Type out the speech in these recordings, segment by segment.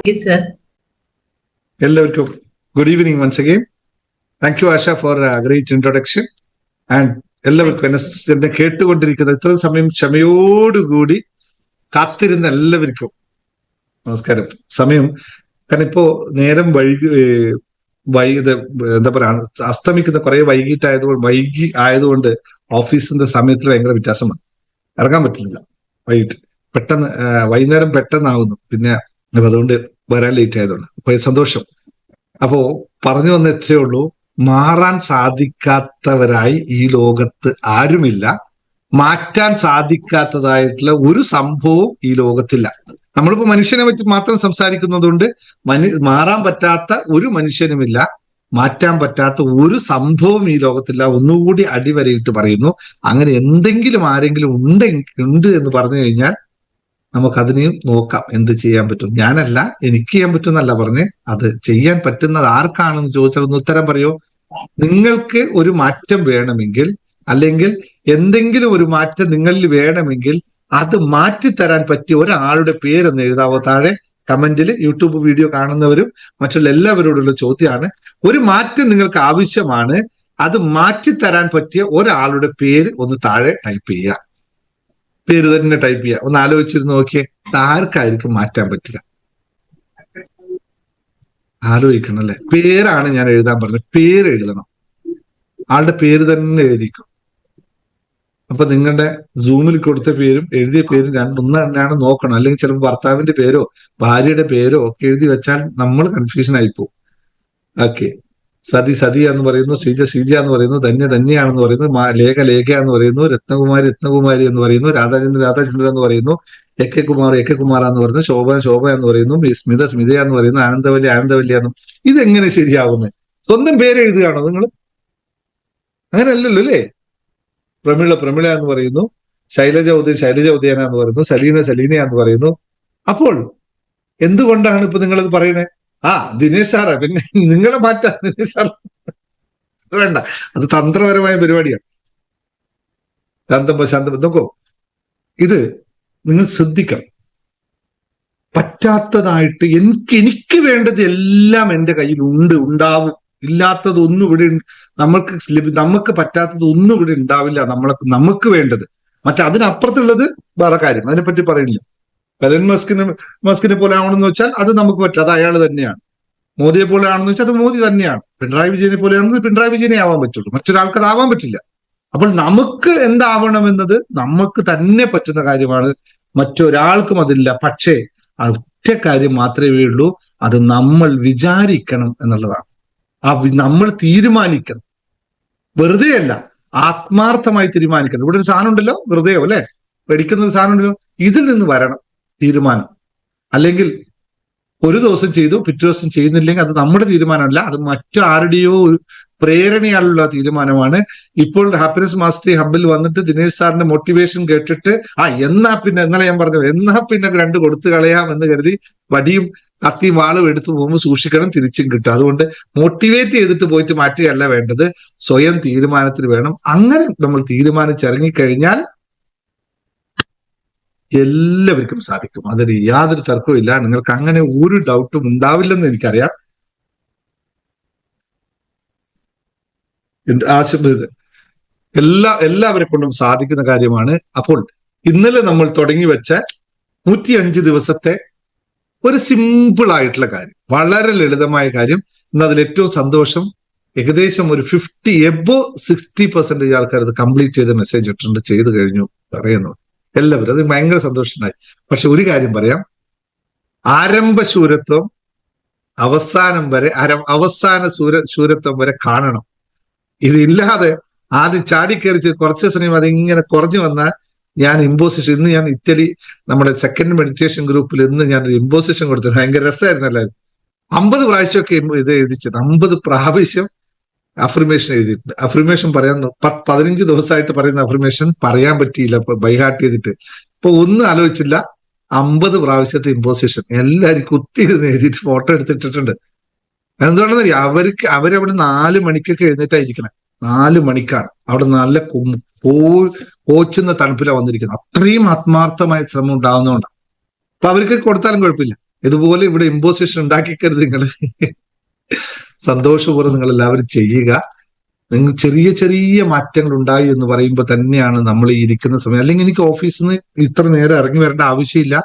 Yes, sir. എല്ലാവർക്കും good evening once again. Thank you, Asha, for a great introduction. And എല്ലാവർക്കും എന്നെ കേട്ടുകൊണ്ടിരിക്കുന്ന ഇത്ര സമയം ക്ഷമയോടുകൂടി കാത്തിരുന്ന എല്ലാവർക്കും നമസ്കാരം. സമയം കാരണം ഇപ്പോ നേരം എന്താ പറയാ, അസ്തമിക്കുന്ന കുറെ വൈകി ആയതുകൊണ്ട് ഓഫീസിന്റെ സമയത്തിൽ ഭയങ്കര വ്യത്യാസമാണ്. ഇറങ്ങാൻ പറ്റുന്നില്ല. പെട്ടെന്ന് വൈകുന്നേരം പെട്ടെന്നാവുന്നു. പിന്നെ അതുകൊണ്ട് വരാൻ ലേറ്റ് ആയതുകൊണ്ട് അപ്പൊ സന്തോഷം. അപ്പോ പറഞ്ഞു വന്ന എത്രയേ ഉള്ളൂ, മാറാൻ സാധിക്കാത്തവരായി ഈ ലോകത്ത് ആരുമില്ല. മാറ്റാൻ സാധിക്കാത്തതായിട്ടുള്ള ഒരു സംഭവവും ഈ ലോകത്തില്ല. നമ്മളിപ്പോ മനുഷ്യനെ പറ്റി മാത്രം സംസാരിക്കുന്നത് കൊണ്ട് മാറാൻ പറ്റാത്ത ഒരു മനുഷ്യനുമില്ല, മാറ്റാൻ പറ്റാത്ത ഒരു സംഭവം ഈ ലോകത്തില്ല. ഒന്നുകൂടി അടിവരയിട്ട് പറയുന്നു, അങ്ങനെ എന്തെങ്കിലും ആരെങ്കിലും ഉണ്ട് എന്ന് പറഞ്ഞു കഴിഞ്ഞാൽ നമുക്കതിനെയും നോക്കാം, എന്ത് ചെയ്യാൻ പറ്റും. ഞാനല്ല, എനിക്ക് ചെയ്യാൻ പറ്റുന്നല്ല പറഞ്ഞ്, അത് ചെയ്യാൻ പറ്റുന്നത് ആർക്കാണെന്ന് ചോദിച്ചാൽ ഒന്ന് ഉത്തരം പറയോ? നിങ്ങൾക്ക് ഒരു മാറ്റം വേണമെങ്കിൽ, അല്ലെങ്കിൽ എന്തെങ്കിലും ഒരു മാറ്റം നിങ്ങളിൽ വേണമെങ്കിൽ അത് മാറ്റിത്തരാൻ പറ്റിയ ഒരാളുടെ പേരെന്ന് എഴുതാവോ താഴെ കമന്റിൽ. യൂട്യൂബ് വീഡിയോ കാണുന്നവരും മറ്റുള്ള എല്ലാവരോടുള്ള ചോദ്യമാണ്, ഒരു മാറ്റം നിങ്ങൾക്ക് ആവശ്യമാണ്, അത് മാറ്റിത്തരാൻ പറ്റിയ ഒരാളുടെ പേര് ഒന്ന് താഴെ ടൈപ്പ് ചെയ്യുക. പേര് തന്നെ ടൈപ്പ് ചെയ്യുക. ഒന്ന് ആലോചിച്ചിരുന്ന് നോക്കിയേ, ആർക്കായിരിക്കും മാറ്റാൻ പറ്റുക? ആലോചിക്കണം അല്ലെ? പേരാണ് ഞാൻ എഴുതാൻ പറഞ്ഞത്. പേര് എഴുതണം, ആളുടെ പേര് തന്നെ എഴുതിക്കും. അപ്പൊ നിങ്ങളുടെ സൂമിൽ കൊടുത്ത പേരും എഴുതിയ പേരും രണ്ടൊന്ന് തന്നെയാണ് നോക്കണം. അല്ലെങ്കിൽ ചിലപ്പോൾ ഭർത്താവിന്റെ പേരോ ഭാര്യയുടെ പേരോ ഒക്കെ എഴുതി വെച്ചാൽ നമ്മൾ കൺഫ്യൂഷൻ ആയിപ്പോവും. ഓക്കെ, സതി എന്ന് പറയുന്നു, ശ്രീജ എന്ന് പറയുന്നു, ധന്യാണെന്ന് പറയുന്നു, ലേഖ എന്ന് പറയുന്നു, രത്നകുമാരി എന്ന് പറയുന്നു, രാധാചന്ദ്രൻ എന്ന് പറയുന്നു, എക്കെ കുമാർ എന്ന് പറയുന്നു, ശോഭ എന്ന് പറയുന്നു, സ്മിത എന്ന് പറയുന്നു, ആനന്ദവല്യ എന്നും. ഇതെങ്ങനെ ശരിയാവുന്നത്? സ്വന്തം പേര് എഴുതുകയാണോ നിങ്ങൾ? അങ്ങനെയല്ലല്ലോ അല്ലേ? പ്രമിള എന്ന് പറയുന്നു, ശൈലജ ഉദയന എന്ന് പറയുന്നു, സലീന എന്ന് പറയുന്നു. അപ്പോൾ എന്തുകൊണ്ടാണ് ഇപ്പൊ നിങ്ങളത് പറയണേ? ദിനേശ് സാറാ, പിന്നെ നിങ്ങളെ മാറ്റാ ദിനേശ് സാർ വേണ്ട, അത് തന്ത്രപരമായ പരിപാടിയാണ്. ശാന്തം നോക്കോ, ഇത് നിങ്ങൾ ശ്രദ്ധിക്കണം. പറ്റാത്തതായിട്ട് എനിക്ക് വേണ്ടത് എല്ലാം എന്റെ കയ്യിൽ ഉണ്ടാവും. ഇല്ലാത്തത് ഒന്നും ഇവിടെ നമുക്ക് പറ്റാത്തത് ഒന്നും ഇവിടെ ഉണ്ടാവില്ല. നമുക്ക് വേണ്ടത് അതിനപ്പുറത്തുള്ളത് വേറെ കാര്യം, അതിനെപ്പറ്റി പറയുന്നില്ല. എലൻ മസ്കിനെ പോലെ ആവണമെന്ന് വെച്ചാൽ അത് നമുക്ക് പറ്റും, അത് അയാൾ തന്നെയാണ്. മോദിയെ പോലെ ആണെന്ന് വെച്ചാൽ അത് മോദി തന്നെയാണ്. പിണറായി വിജയനെ പോലെയാണെന്ന് പിണറായി വിജയനെ ആവാൻ പറ്റുള്ളൂ, മറ്റൊരാൾക്ക് അത് ആവാൻ പറ്റില്ല. അപ്പോൾ നമുക്ക് എന്താവണമെന്നത് നമുക്ക് തന്നെ പറ്റുന്ന കാര്യമാണ്, മറ്റൊരാൾക്കും അതില്ല. പക്ഷേ ഒറ്റ കാര്യം മാത്രമേ ഉള്ളൂ, അത് നമ്മൾ വിചാരിക്കണം എന്നുള്ളതാണ്. നമ്മൾ തീരുമാനിക്കണം, വെറുതെ അല്ല, ആത്മാർത്ഥമായി തീരുമാനിക്കണം. ഇവിടെ ഒരു സാധനം ഉണ്ടല്ലോ, ഹൃദയം അല്ലെ, പേടിക്കുന്ന ഒരു സാധനം ഉണ്ടല്ലോ, ഇതിൽ നിന്ന് വരണം തീരുമാനം. അല്ലെങ്കിൽ ഒരു ദിവസം ചെയ്തു, പിറ്റേ ദിവസം ചെയ്യുന്നില്ലെങ്കിൽ അത് നമ്മുടെ തീരുമാനമല്ല, അത് മറ്റാരുടെയോ പ്രേരണയാലുള്ള തീരുമാനമാണ്. ഇപ്പോൾ ഹാപ്പിനെസ് മാസ്റ്ററി ഹബിൽ വന്നിട്ട് ദിനേശ് സാറിന്റെ മോട്ടിവേഷൻ കേട്ടിട്ട് ഇന്നലെ ഞാൻ പറഞ്ഞത്, എന്നാ പിന്നെ 2 കൊടുത്തു കളയാം എന്ന് കരുതി വടിയും കത്തിയും വാളും എടുത്തു പോകുമ്പോൾ സൂക്ഷിക്കണം, തിരിച്ചും കിട്ടും. അതുകൊണ്ട് മോട്ടിവേറ്റ് ചെയ്തിട്ട് പോയിട്ട് മാറ്റുകയല്ല വേണ്ടത്, സ്വയം തീരുമാനത്തിൽ വേണം. അങ്ങനെ നമ്മൾ തീരുമാനിച്ചിറങ്ങിക്കഴിഞ്ഞാൽ എല്ലാവർക്കും സാധിക്കും. അതിന് യാതൊരു തർക്കവും ഇല്ല. നിങ്ങൾക്ക് അങ്ങനെ ഒരു ഡൗട്ടും ഉണ്ടാവില്ലെന്ന് എനിക്കറിയാം. എല്ലാവരെ കൊണ്ടും സാധിക്കുന്ന കാര്യമാണ്. അപ്പോൾ ഇന്നലെ നമ്മൾ തുടങ്ങി വെച്ച 105 ദിവസത്തെ ഒരു സിമ്പിൾ ആയിട്ടുള്ള കാര്യം, വളരെ ലളിതമായ കാര്യം. ഇന്ന് അതിൽ ഏറ്റവും സന്തോഷം, ഏകദേശം ഒരു 60% ആൾക്കാർ അത് കംപ്ലീറ്റ് ചെയ്ത് മെസ്സേജ് ഇട്ടിട്ടുണ്ട്, ചെയ്തു കഴിഞ്ഞു പറയുന്നു എല്ലാവരും. അത് ഭയങ്കര സന്തോഷമുണ്ടായി. പക്ഷെ ഒരു കാര്യം പറയാം, ആരംഭശൂരത്വം അവസാന ശൂരത്വം വരെ കാണണം. ഇതില്ലാതെ ആദ്യം ചാടിക്കറിച്ച് കുറച്ച് ദിവസം അതിങ്ങനെ കുറഞ്ഞു വന്നാൽ ഞാൻ ഇമ്പോസിഷൻ, ഇന്ന് ഞാൻ ഇറ്റലി നമ്മുടെ സെക്കൻഡ് മെഡിറ്റേഷൻ ഗ്രൂപ്പിൽ ഇന്ന് ഞാൻ ഒരു ഇമ്പോസിഷൻ കൊടുത്തത് ഭയങ്കര രസമായിരുന്നു. എല്ലാവരും 50 പ്രാവശ്യമൊക്കെ ഇത് എഴുതിച്ചത്, 50 പ്രാവശ്യം അഫർമേഷൻ എഴുതിയിട്ടുണ്ട്. അഫർമേഷൻ പറയാൻ 15 ദിവസമായിട്ട് പറയുന്ന അഫർമേഷൻ പറയാൻ പറ്റിയില്ല, ബൈഹാർട്ട് ചെയ്തിട്ട്. ഇപ്പൊ ഒന്നും ആലോചിച്ചില്ല, 50 പ്രാവശ്യത്തെ ഇമ്പോസിഷൻ എല്ലാവരും കുത്തിയിരുന്ന് എഴുതിയിട്ട് ഫോട്ടോ എടുത്തിട്ടിട്ടുണ്ട്. എന്തുകൊണ്ടെന്ന് അവരവിടെ 4 മണിക്കൊക്കെ എഴുന്നേറ്റായിരിക്കണം. 4 മണിക്കാണ് അവിടെ നല്ല കോച്ചുന്ന തണുപ്പിലാണ് വന്നിരിക്കുന്നത്. അത്രയും ആത്മാർത്ഥമായ ശ്രമം ഉണ്ടാകുന്നതുകൊണ്ടാണ്. അപ്പൊ അവർക്ക് കൊടുത്താലും കുഴപ്പമില്ല. ഇതുപോലെ ഇവിടെ ഇമ്പോസിഷൻ ഉണ്ടാക്കിക്കരുത് നിങ്ങൾ. സന്തോഷപൂർവ്വം നിങ്ങൾ എല്ലാവരും ചെയ്യുക. നിങ്ങൾ ചെറിയ ചെറിയ മാറ്റങ്ങൾ ഉണ്ടായി എന്ന് പറയുമ്പോൾ തന്നെയാണ് നമ്മൾ ഈ ഇരിക്കുന്ന സമയം. അല്ലെങ്കിൽ എനിക്ക് ഓഫീസിൽ നിന്ന് ഇത്ര നേരം ഇറങ്ങി വരേണ്ട ആവശ്യമില്ല.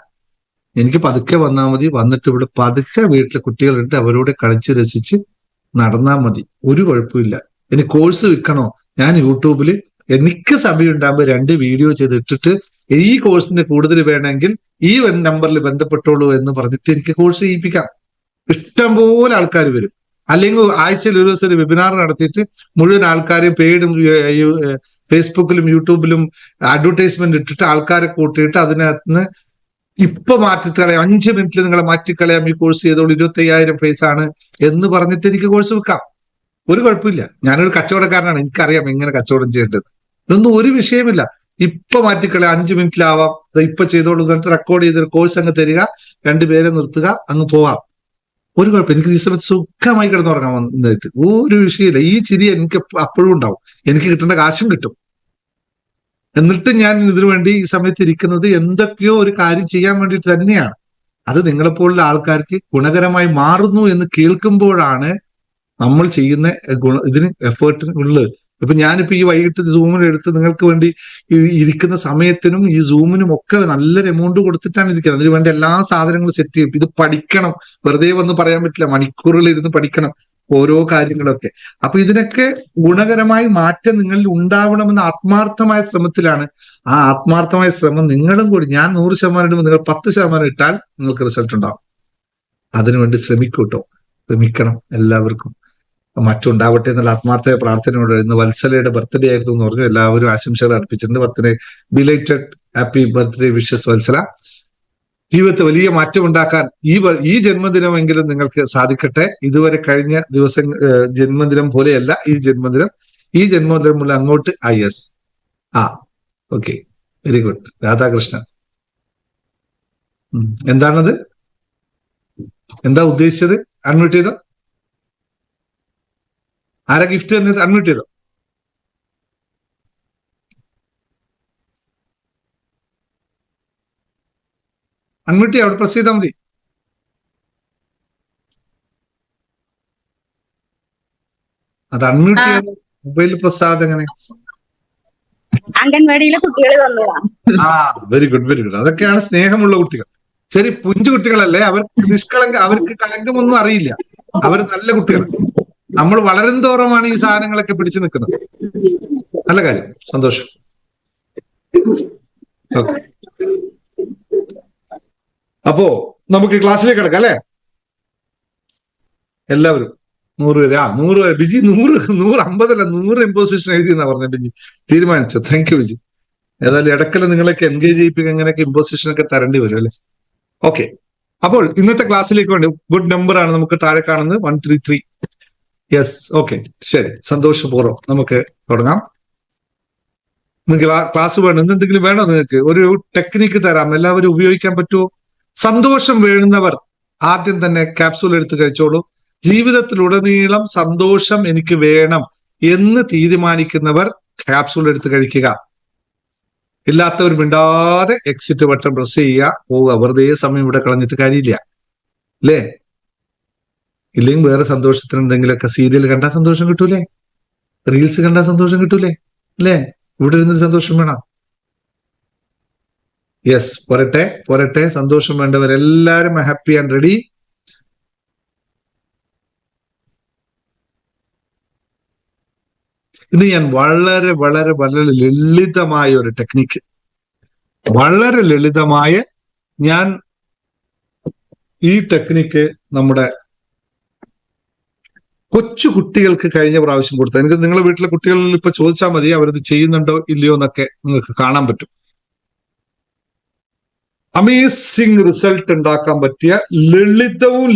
എനിക്ക് പതുക്കെ വന്നാൽ മതി. വന്നിട്ട് ഇവിടെ പതുക്കെ വീട്ടിലെ കുട്ടികളുണ്ട്, അവരോട് കളിച്ച് രസിച്ച് നടന്നാൽ മതി. ഒരു കുഴപ്പമില്ല. ഇനി കോഴ്സ് വിൽക്കണോ, ഞാൻ യൂട്യൂബിൽ എനിക്ക് സമയം ഉണ്ടാകുമ്പോൾ 2 വീഡിയോ ചെയ്തിട്ടിട്ട് ഈ കോഴ്സിന്റെ കൂടുതൽ വേണമെങ്കിൽ ഈ നമ്പറിൽ ബന്ധപ്പെട്ടോളൂ എന്ന് പറഞ്ഞിട്ട് എനിക്ക് കോഴ്സ് ചെയ്യിപ്പിക്കാം. ഇഷ്ടംപോലെ ആൾക്കാർ വരും. അല്ലെങ്കിൽ ആഴ്ചയിൽ ഒരു ദിവസം ഒരു വെബിനാർ നടത്തിയിട്ട് മുഴുവൻ ആൾക്കാരെയും പെയ്ഡും ഫേസ്ബുക്കിലും യൂട്യൂബിലും അഡ്വർടൈസ്മെന്റ് ഇട്ടിട്ട് ആൾക്കാരെ കൂട്ടിയിട്ട് അതിനകത്ത് ഇപ്പൊ മാറ്റിക്കളയാം, 5 മിനിറ്റിൽ നിങ്ങളെ മാറ്റിക്കളയാം, ഈ കോഴ്സ് ചെയ്തോളൂ, 25,000 ഫീസ് ആണ് എന്ന് പറഞ്ഞിട്ട് എനിക്ക് കോഴ്സ് വെക്കാം. ഒരു കുഴപ്പമില്ല. ഞാനൊരു കച്ചവടക്കാരനാണ്, എനിക്കറിയാം എങ്ങനെ കച്ചവടം ചെയ്യേണ്ടത്. ഇതൊന്നും ഒരു വിഷയമില്ല. ഇപ്പൊ മാറ്റിക്കളയാം, 5 മിനിറ്റിലാവാം, ഇപ്പൊ ചെയ്തോളൂ എന്നിട്ട് റെക്കോർഡ് ചെയ്ത് കോഴ്സ് അങ്ങ് തരിക, 2 പേരെ നിർത്തുക, അങ്ങ് പോവാം. ഒരു കുഴപ്പം. എനിക്ക് ഈ സമയത്ത് സുഖമായി കിടന്നുറങ്ങാൻ വന്നിട്ട് ഒരു വിഷയമില്ല. ഈ ചിരി എനിക്ക് അപ്പോഴും ഉണ്ടാവും. എനിക്ക് കിട്ടേണ്ട കാശും കിട്ടും. എന്നിട്ട് ഞാൻ ഇതിനു വേണ്ടി ഈ സമയത്ത് ഇരിക്കുന്നത് എന്തൊക്കെയോ ഒരു കാര്യം ചെയ്യാൻ വേണ്ടിയിട്ട് തന്നെയാണ്. അത് നിങ്ങളെപ്പോലുള്ള ആൾക്കാർക്ക് ഗുണകരമായി മാറുന്നു എന്ന് കേൾക്കുമ്പോഴാണ് നമ്മൾ ചെയ്യുന്ന ഇതിന് എഫേർട്ടിനുള്ളത്. ഇപ്പൊ ഞാനിപ്പോ ഈ വൈകിട്ട് സൂമിനെടുത്ത് നിങ്ങൾക്ക് വേണ്ടി ഇരിക്കുന്ന സമയത്തിനും ഈ സൂമിനും ഒക്കെ നല്ലൊരു എമൗണ്ട് കൊടുത്തിട്ടാണ് ഇരിക്കുന്നത്. അതിനു വേണ്ടി എല്ലാ സാധനങ്ങളും സെറ്റ് ചെയ്യും. ഇത് പഠിക്കണം, വെറുതെ വന്ന് പറയാൻ പറ്റില്ല. മണിക്കൂറുകൾ ഇരുന്ന് പഠിക്കണം ഓരോ കാര്യങ്ങളൊക്കെ. അപ്പൊ ഇതിനൊക്കെ ഗുണകരമായി മാറ്റം നിങ്ങളിൽ ഉണ്ടാവണമെന്ന ആത്മാർത്ഥമായ ശ്രമത്തിലാണ്. ആ ആത്മാർത്ഥമായ ശ്രമം നിങ്ങളും കൂടി, ഞാൻ 100% ഇടുമ്പോൾ നിങ്ങൾ 10% ഇട്ടാൽ നിങ്ങൾക്ക് റിസൾട്ട് ഉണ്ടാവും. അതിനുവേണ്ടി ശ്രമിക്കൂട്ടോ, ശ്രമിക്കണം. എല്ലാവർക്കും മറ്റുണ്ടാവട്ടെ എന്നുള്ള ആത്മാർത്ഥമായ പ്രാർത്ഥനയോടെ. ഇന്ന് വത്സലയുടെ ബർത്ത്ഡേ ആയിരുന്നു എന്ന് പറഞ്ഞു. എല്ലാവരും ആശംസകൾ അർപ്പിച്ചിട്ടുണ്ട്. Birthday belated happy birthday wishes Valsala. ജീവിതത്തിൽ വലിയ മാറ്റം ഉണ്ടാക്കാൻ ഈ ജന്മദിനമെങ്കിലും നിങ്ങൾക്ക് സാധിക്കട്ടെ. ഇതുവരെ കഴിഞ്ഞ ദിവസം ജന്മദിനം പോലെയല്ല ഈ ജന്മദിനം. ഈ ജന്മദിനം മുതൽ അങ്ങോട്ട് IS okay, very good. Radhakrishnan എന്താണത്, എന്താ ഉദ്ദേശിച്ചത്? അൺമ്യൂട്ട് ചെയ്തോ? ആരാ ഗിഫ്റ്റ് തന്നത്? അൺമ്യൂട്ട് ചെയ്തോ? അൺമ്യൂട്ട് ചെയ്യാം, അവിടെ പ്രസ് ചെയ്താൽ മതി. അത് അൺമ്യൂട്ട് ചെയ്യാൻ മൊബൈലിൽ പ്രസ് ആകാതെ എങ്ങനെ? അംഗൻവാടിയിലെ കുട്ടികൾ തന്നതാണ്. Very good, very good. അതൊക്കെയാണ് സ്നേഹമുള്ള കുട്ടികൾ. ശരി, പുഞ്ചു കുട്ടികളല്ലേ, അവർക്ക് അവർക്ക് കളങ്കമൊന്നും അറിയില്ല. അവർ നല്ല കുട്ടികൾ. നമ്മൾ വളരും തോറുമാണ് ഈ സാധനങ്ങളൊക്കെ പിടിച്ചു നിൽക്കുന്നത്. നല്ല കാര്യം, സന്തോഷം. ഓക്കെ, അപ്പോ നമുക്ക് ക്ലാസ്സിലേക്ക് കിടക്കാം അല്ലെ? എല്ലാവരും 100 പേര്. 100 പേര്. ബിജി 150 അല്ല 100 ഇമ്പോസിഷൻ എഴുതിയെന്നാ പറഞ്ഞ ബിജി. തീരുമാനിച്ചു. Thank you Biji. ഏതായാലും ഇടയ്ക്കല്ല നിങ്ങളൊക്കെ എൻഗേജ് ചെയ്യിപ്പിക്കുക, അങ്ങനെയൊക്കെ ഇമ്പോസിഷൻ ഒക്കെ തരേണ്ടി വരും അല്ലെ? ഓക്കെ, അപ്പോൾ ഇന്നത്തെ ക്ലാസ്സിലേക്ക് വേണ്ടി ഗുഡ് നമ്പർ ആണ് നമുക്ക് താഴെ കാണുന്നത് 133. യെസ്, ഓക്കെ, ശരി. സന്തോഷപൂർവ്വം നമുക്ക് തുടങ്ങാം. നിങ്ങൾക്ക് ക്ലാസ് വേണം, എന്തെങ്കിലും വേണോ? നിങ്ങൾക്ക് ഒരു ടെക്നിക്ക് തരാം, എല്ലാവരും ഉപയോഗിക്കാൻ പറ്റുമോ? സന്തോഷം വേണ്ടുന്നവർ ആദ്യം തന്നെ ക്യാപ്സൂൾ എടുത്ത് കഴിച്ചോളൂ. ജീവിതത്തിലുടനീളം സന്തോഷം എനിക്ക് വേണം എന്ന് തീരുമാനിക്കുന്നവർ ക്യാപ്സൂൾ എടുത്ത് കഴിക്കുക. ഇല്ലാത്തവർ മിണ്ടാതെ എക്സിറ്റ് ബട്ടൺ പ്രസ് ചെയ്യുക, പോവുക. വെറുതെ സമയം ഇവിടെ കളഞ്ഞിട്ട് കാര്യമില്ല അല്ലേ? ഇല്ലെങ്കിൽ വേറെ സന്തോഷത്തിന് എന്തെങ്കിലുമൊക്കെ സീരിയൽ കണ്ടാൽ സന്തോഷം കിട്ടൂലേ? റീൽസ് കണ്ടാൽ സന്തോഷം കിട്ടൂലേ? അല്ലേ? ഇവിടെ ഇരുന്ന് സന്തോഷം വേണം. യെസ്, പോരട്ടെ പോരട്ടെ. സന്തോഷം വേണ്ടവരെല്ലാരും ഹാപ്പി ആൻഡ് റെഡി. ഇന്ന് ഞാൻ വളരെ വളരെ വളരെ ലളിതമായ ഒരു ടെക്നിക്ക്, വളരെ ലളിതമായ, ഞാൻ ഈ ടെക്നിക്ക് നമ്മുടെ കൊച്ചു കുട്ടികൾക്ക് കഴിഞ്ഞ പ്രാവശ്യം കൊടുത്ത, എനിക്ക് നിങ്ങളുടെ വീട്ടിലെ കുട്ടികളിൽ ഇപ്പൊ ചോദിച്ചാൽ മതി, അവരത് ചെയ്യുന്നുണ്ടോ ഇല്ലയോ എന്നൊക്കെ നിങ്ങൾക്ക് കാണാൻ പറ്റും. അമേസിംഗ് റിസൾട്ട് ഉണ്ടാക്കാൻ പറ്റിയ ലളിതവും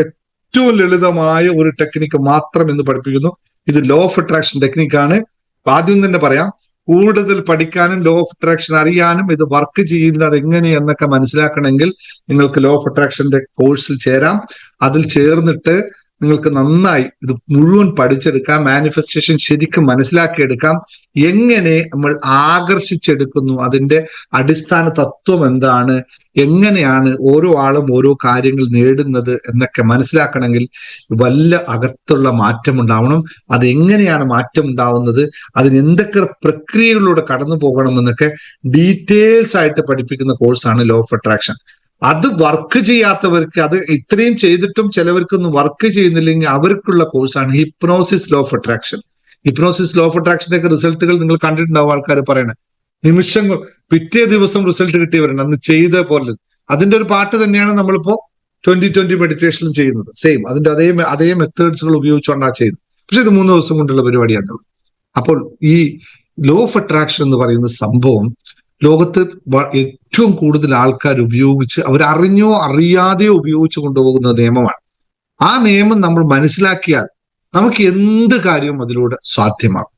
ഏറ്റവും ലളിതമായ ഒരു ടെക്നിക്ക് മാത്രം ഇന്ന് പഠിപ്പിക്കുന്നു. ഇത് ലോ ഓഫ് അട്രാക്ഷൻ ടെക്നിക്കാണ്. ആദ്യം തന്നെ പറയാം, കൂടുതൽ പഠിക്കാനും ലോ ഓഫ് അട്രാക്ഷൻ അറിയാനും ഇത് വർക്ക് ചെയ്യുന്നത് എങ്ങനെയെന്നൊക്കെ മനസ്സിലാക്കണമെങ്കിൽ നിങ്ങൾക്ക് ലോ ഓഫ് അട്രാക്ഷന്റെ കോഴ്സിൽ ചേരാം. അതിൽ ചേർന്നിട്ട് നിങ്ങൾക്ക് നന്നായി ഇത് മുഴുവൻ പഠിച്ചെടുക്കാം. മാനിഫെസ്റ്റേഷൻ ശരിക്കും മനസ്സിലാക്കിയെടുക്കാം. എങ്ങനെ നമ്മൾ ആകർഷിച്ചെടുക്കുന്നു, അതിന്റെ അടിസ്ഥാന തത്വം എന്താണ്, എങ്ങനെയാണ് ഓരോ ആളും ഓരോ കാര്യങ്ങൾ നേടുന്നത് എന്നൊക്കെ മനസ്സിലാക്കണമെങ്കിൽ വല്ല അകത്തുള്ള മാറ്റം ഉണ്ടാവണം. അതെങ്ങനെയാണ് മാറ്റം ഉണ്ടാവുന്നത്, അതിന് എന്തൊക്കെ പ്രക്രിയകളിലൂടെ കടന്നു പോകണമെന്നൊക്കെ ഡീറ്റെയിൽസ് ആയിട്ട് പഠിപ്പിക്കുന്ന കോഴ്സാണ് ലോ ഓഫ് അട്രാക്ഷൻ. അത് വർക്ക് ചെയ്യാത്തവർക്ക്, അത് ഇത്രയും ചെയ്തിട്ടും ചിലവർക്കൊന്നും വർക്ക് ചെയ്യുന്നില്ലെങ്കിൽ അവർക്കുള്ള കോഴ്സാണ് hypnosis law of attraction. Hypnosis law of അട്രാക്ഷന്റെ ഒക്കെ റിസൾട്ടുകൾ നിങ്ങൾ കണ്ടിട്ടുണ്ടാവും, ആൾക്കാർ പറയണേ നിമിഷങ്ങൾ പിറ്റേ ദിവസം റിസൾട്ട് കിട്ടിയവരുണ്ട് അന്ന് ചെയ്ത പോലെ. അതിന്റെ ഒരു പാട്ട് തന്നെയാണ് നമ്മളിപ്പോ 2020 മെഡിറ്റേഷനിലും ചെയ്യുന്നത്. സെയിം അതിന്റെ അതേ മെത്തേഡ്സുകൾ ഉപയോഗിച്ചുകൊണ്ടാണ് ചെയ്യുന്നത്. പക്ഷെ ഇത് 3 ദിവസം കൊണ്ടുള്ള പരിപാടിയാണ്. അപ്പോൾ ഈ ലോ ഓഫ് അട്രാക്ഷൻ എന്ന് പറയുന്ന സംഭവം ലോകത്ത് ഏറ്റവും കൂടുതൽ ആൾക്കാർ ഉപയോഗിച്ച്, അവരറിഞ്ഞോ അറിയാതെയോ ഉപയോഗിച്ച് കൊണ്ടുപോകുന്ന നിയമമാണ്. ആ നിയമം നമ്മൾ മനസ്സിലാക്കിയാൽ നമുക്ക് എന്ത് കാര്യവും അതിലൂടെ സാധ്യമാകും.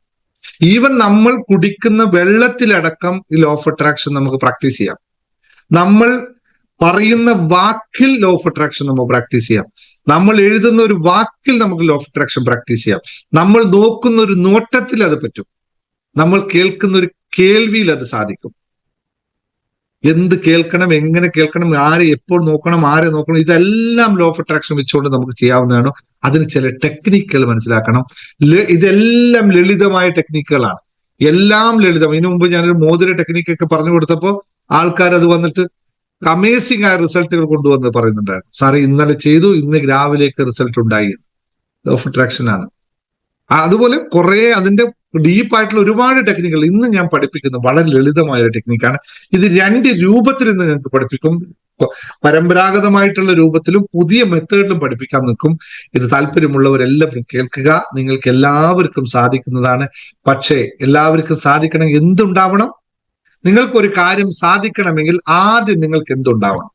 ഈവൻ നമ്മൾ കുടിക്കുന്ന വെള്ളത്തിലടക്കം ഈ ലോ ഓഫ് അട്രാക്ഷൻ നമുക്ക് പ്രാക്ടീസ് ചെയ്യാം. നമ്മൾ പറയുന്ന വാക്കിൽ ലോ ഓഫ് അട്രാക്ഷൻ നമുക്ക് പ്രാക്ടീസ് ചെയ്യാം. നമ്മൾ എഴുതുന്ന ഒരു വാക്കിൽ നമുക്ക് ലോ ഓഫ് അട്രാക്ഷൻ പ്രാക്ടീസ് ചെയ്യാം. നമ്മൾ നോക്കുന്ന ഒരു നോട്ടത്തിൽ അത് പറ്റും. നമ്മൾ കേൾക്കുന്ന ഒരു കേൾവിയിൽ അത് സാധിക്കും. എന്ത് കേൾക്കണം, എങ്ങനെ കേൾക്കണം, ആരെ എപ്പോൾ നോക്കണം, ആരെ നോക്കണം, ഇതെല്ലാം ലോ ഓഫ് അട്രാക്ഷൻ വെച്ചുകൊണ്ട് നമുക്ക് ചെയ്യാവുന്നതാണ്. അതിന് ചില ടെക്നിക്കുകൾ മനസ്സിലാക്കണം. ഇതെല്ലാം ലളിതമായ ടെക്നിക്കുകളാണ്, എല്ലാം ലളിതം. ഇതിനു മുമ്പ് ഞാനൊരു മോതിര ടെക്നിക്കൊക്കെ പറഞ്ഞു കൊടുത്തപ്പോൾ ആൾക്കാർ അത് വന്നിട്ട് അമേസിംഗ് ആയ റിസൾട്ടുകൾ കൊണ്ടുവന്ന് പറയുന്നുണ്ടായിരുന്നു. സാറേ ഇന്നലെ ചെയ്തു, ഇന്ന് രാവിലേക്ക് റിസൾട്ട് ഉണ്ടായി. ലോ ഓഫ് അട്രാക്ഷൻ ആണ്. അതുപോലെ കുറെ അതിന്റെ ഡീപ്പായിട്ടുള്ള ഒരുപാട് ടെക്നിക്കുകൾ ഇന്ന് ഞാൻ പഠിപ്പിക്കുന്നത് വളരെ ലളിതമായ ഒരു ടെക്നിക്കാണ്. ഇത് 2 രൂപത്തിൽ ഇന്ന് ഞങ്ങൾക്ക് പഠിപ്പിക്കും. പരമ്പരാഗതമായിട്ടുള്ള രൂപത്തിലും പുതിയ മെത്തേഡിലും പഠിപ്പിക്കാൻ നിൽക്കും. ഇത് താല്പര്യമുള്ളവരെല്ലാവരും കേൾക്കുക. നിങ്ങൾക്ക് എല്ലാവർക്കും സാധിക്കുന്നതാണ്. പക്ഷേ എല്ലാവർക്കും സാധിക്കണമെങ്കിൽ എന്തുണ്ടാവണം? നിങ്ങൾക്കൊരു കാര്യം സാധിക്കണമെങ്കിൽ ആദ്യം നിങ്ങൾക്ക് എന്തുണ്ടാവണം?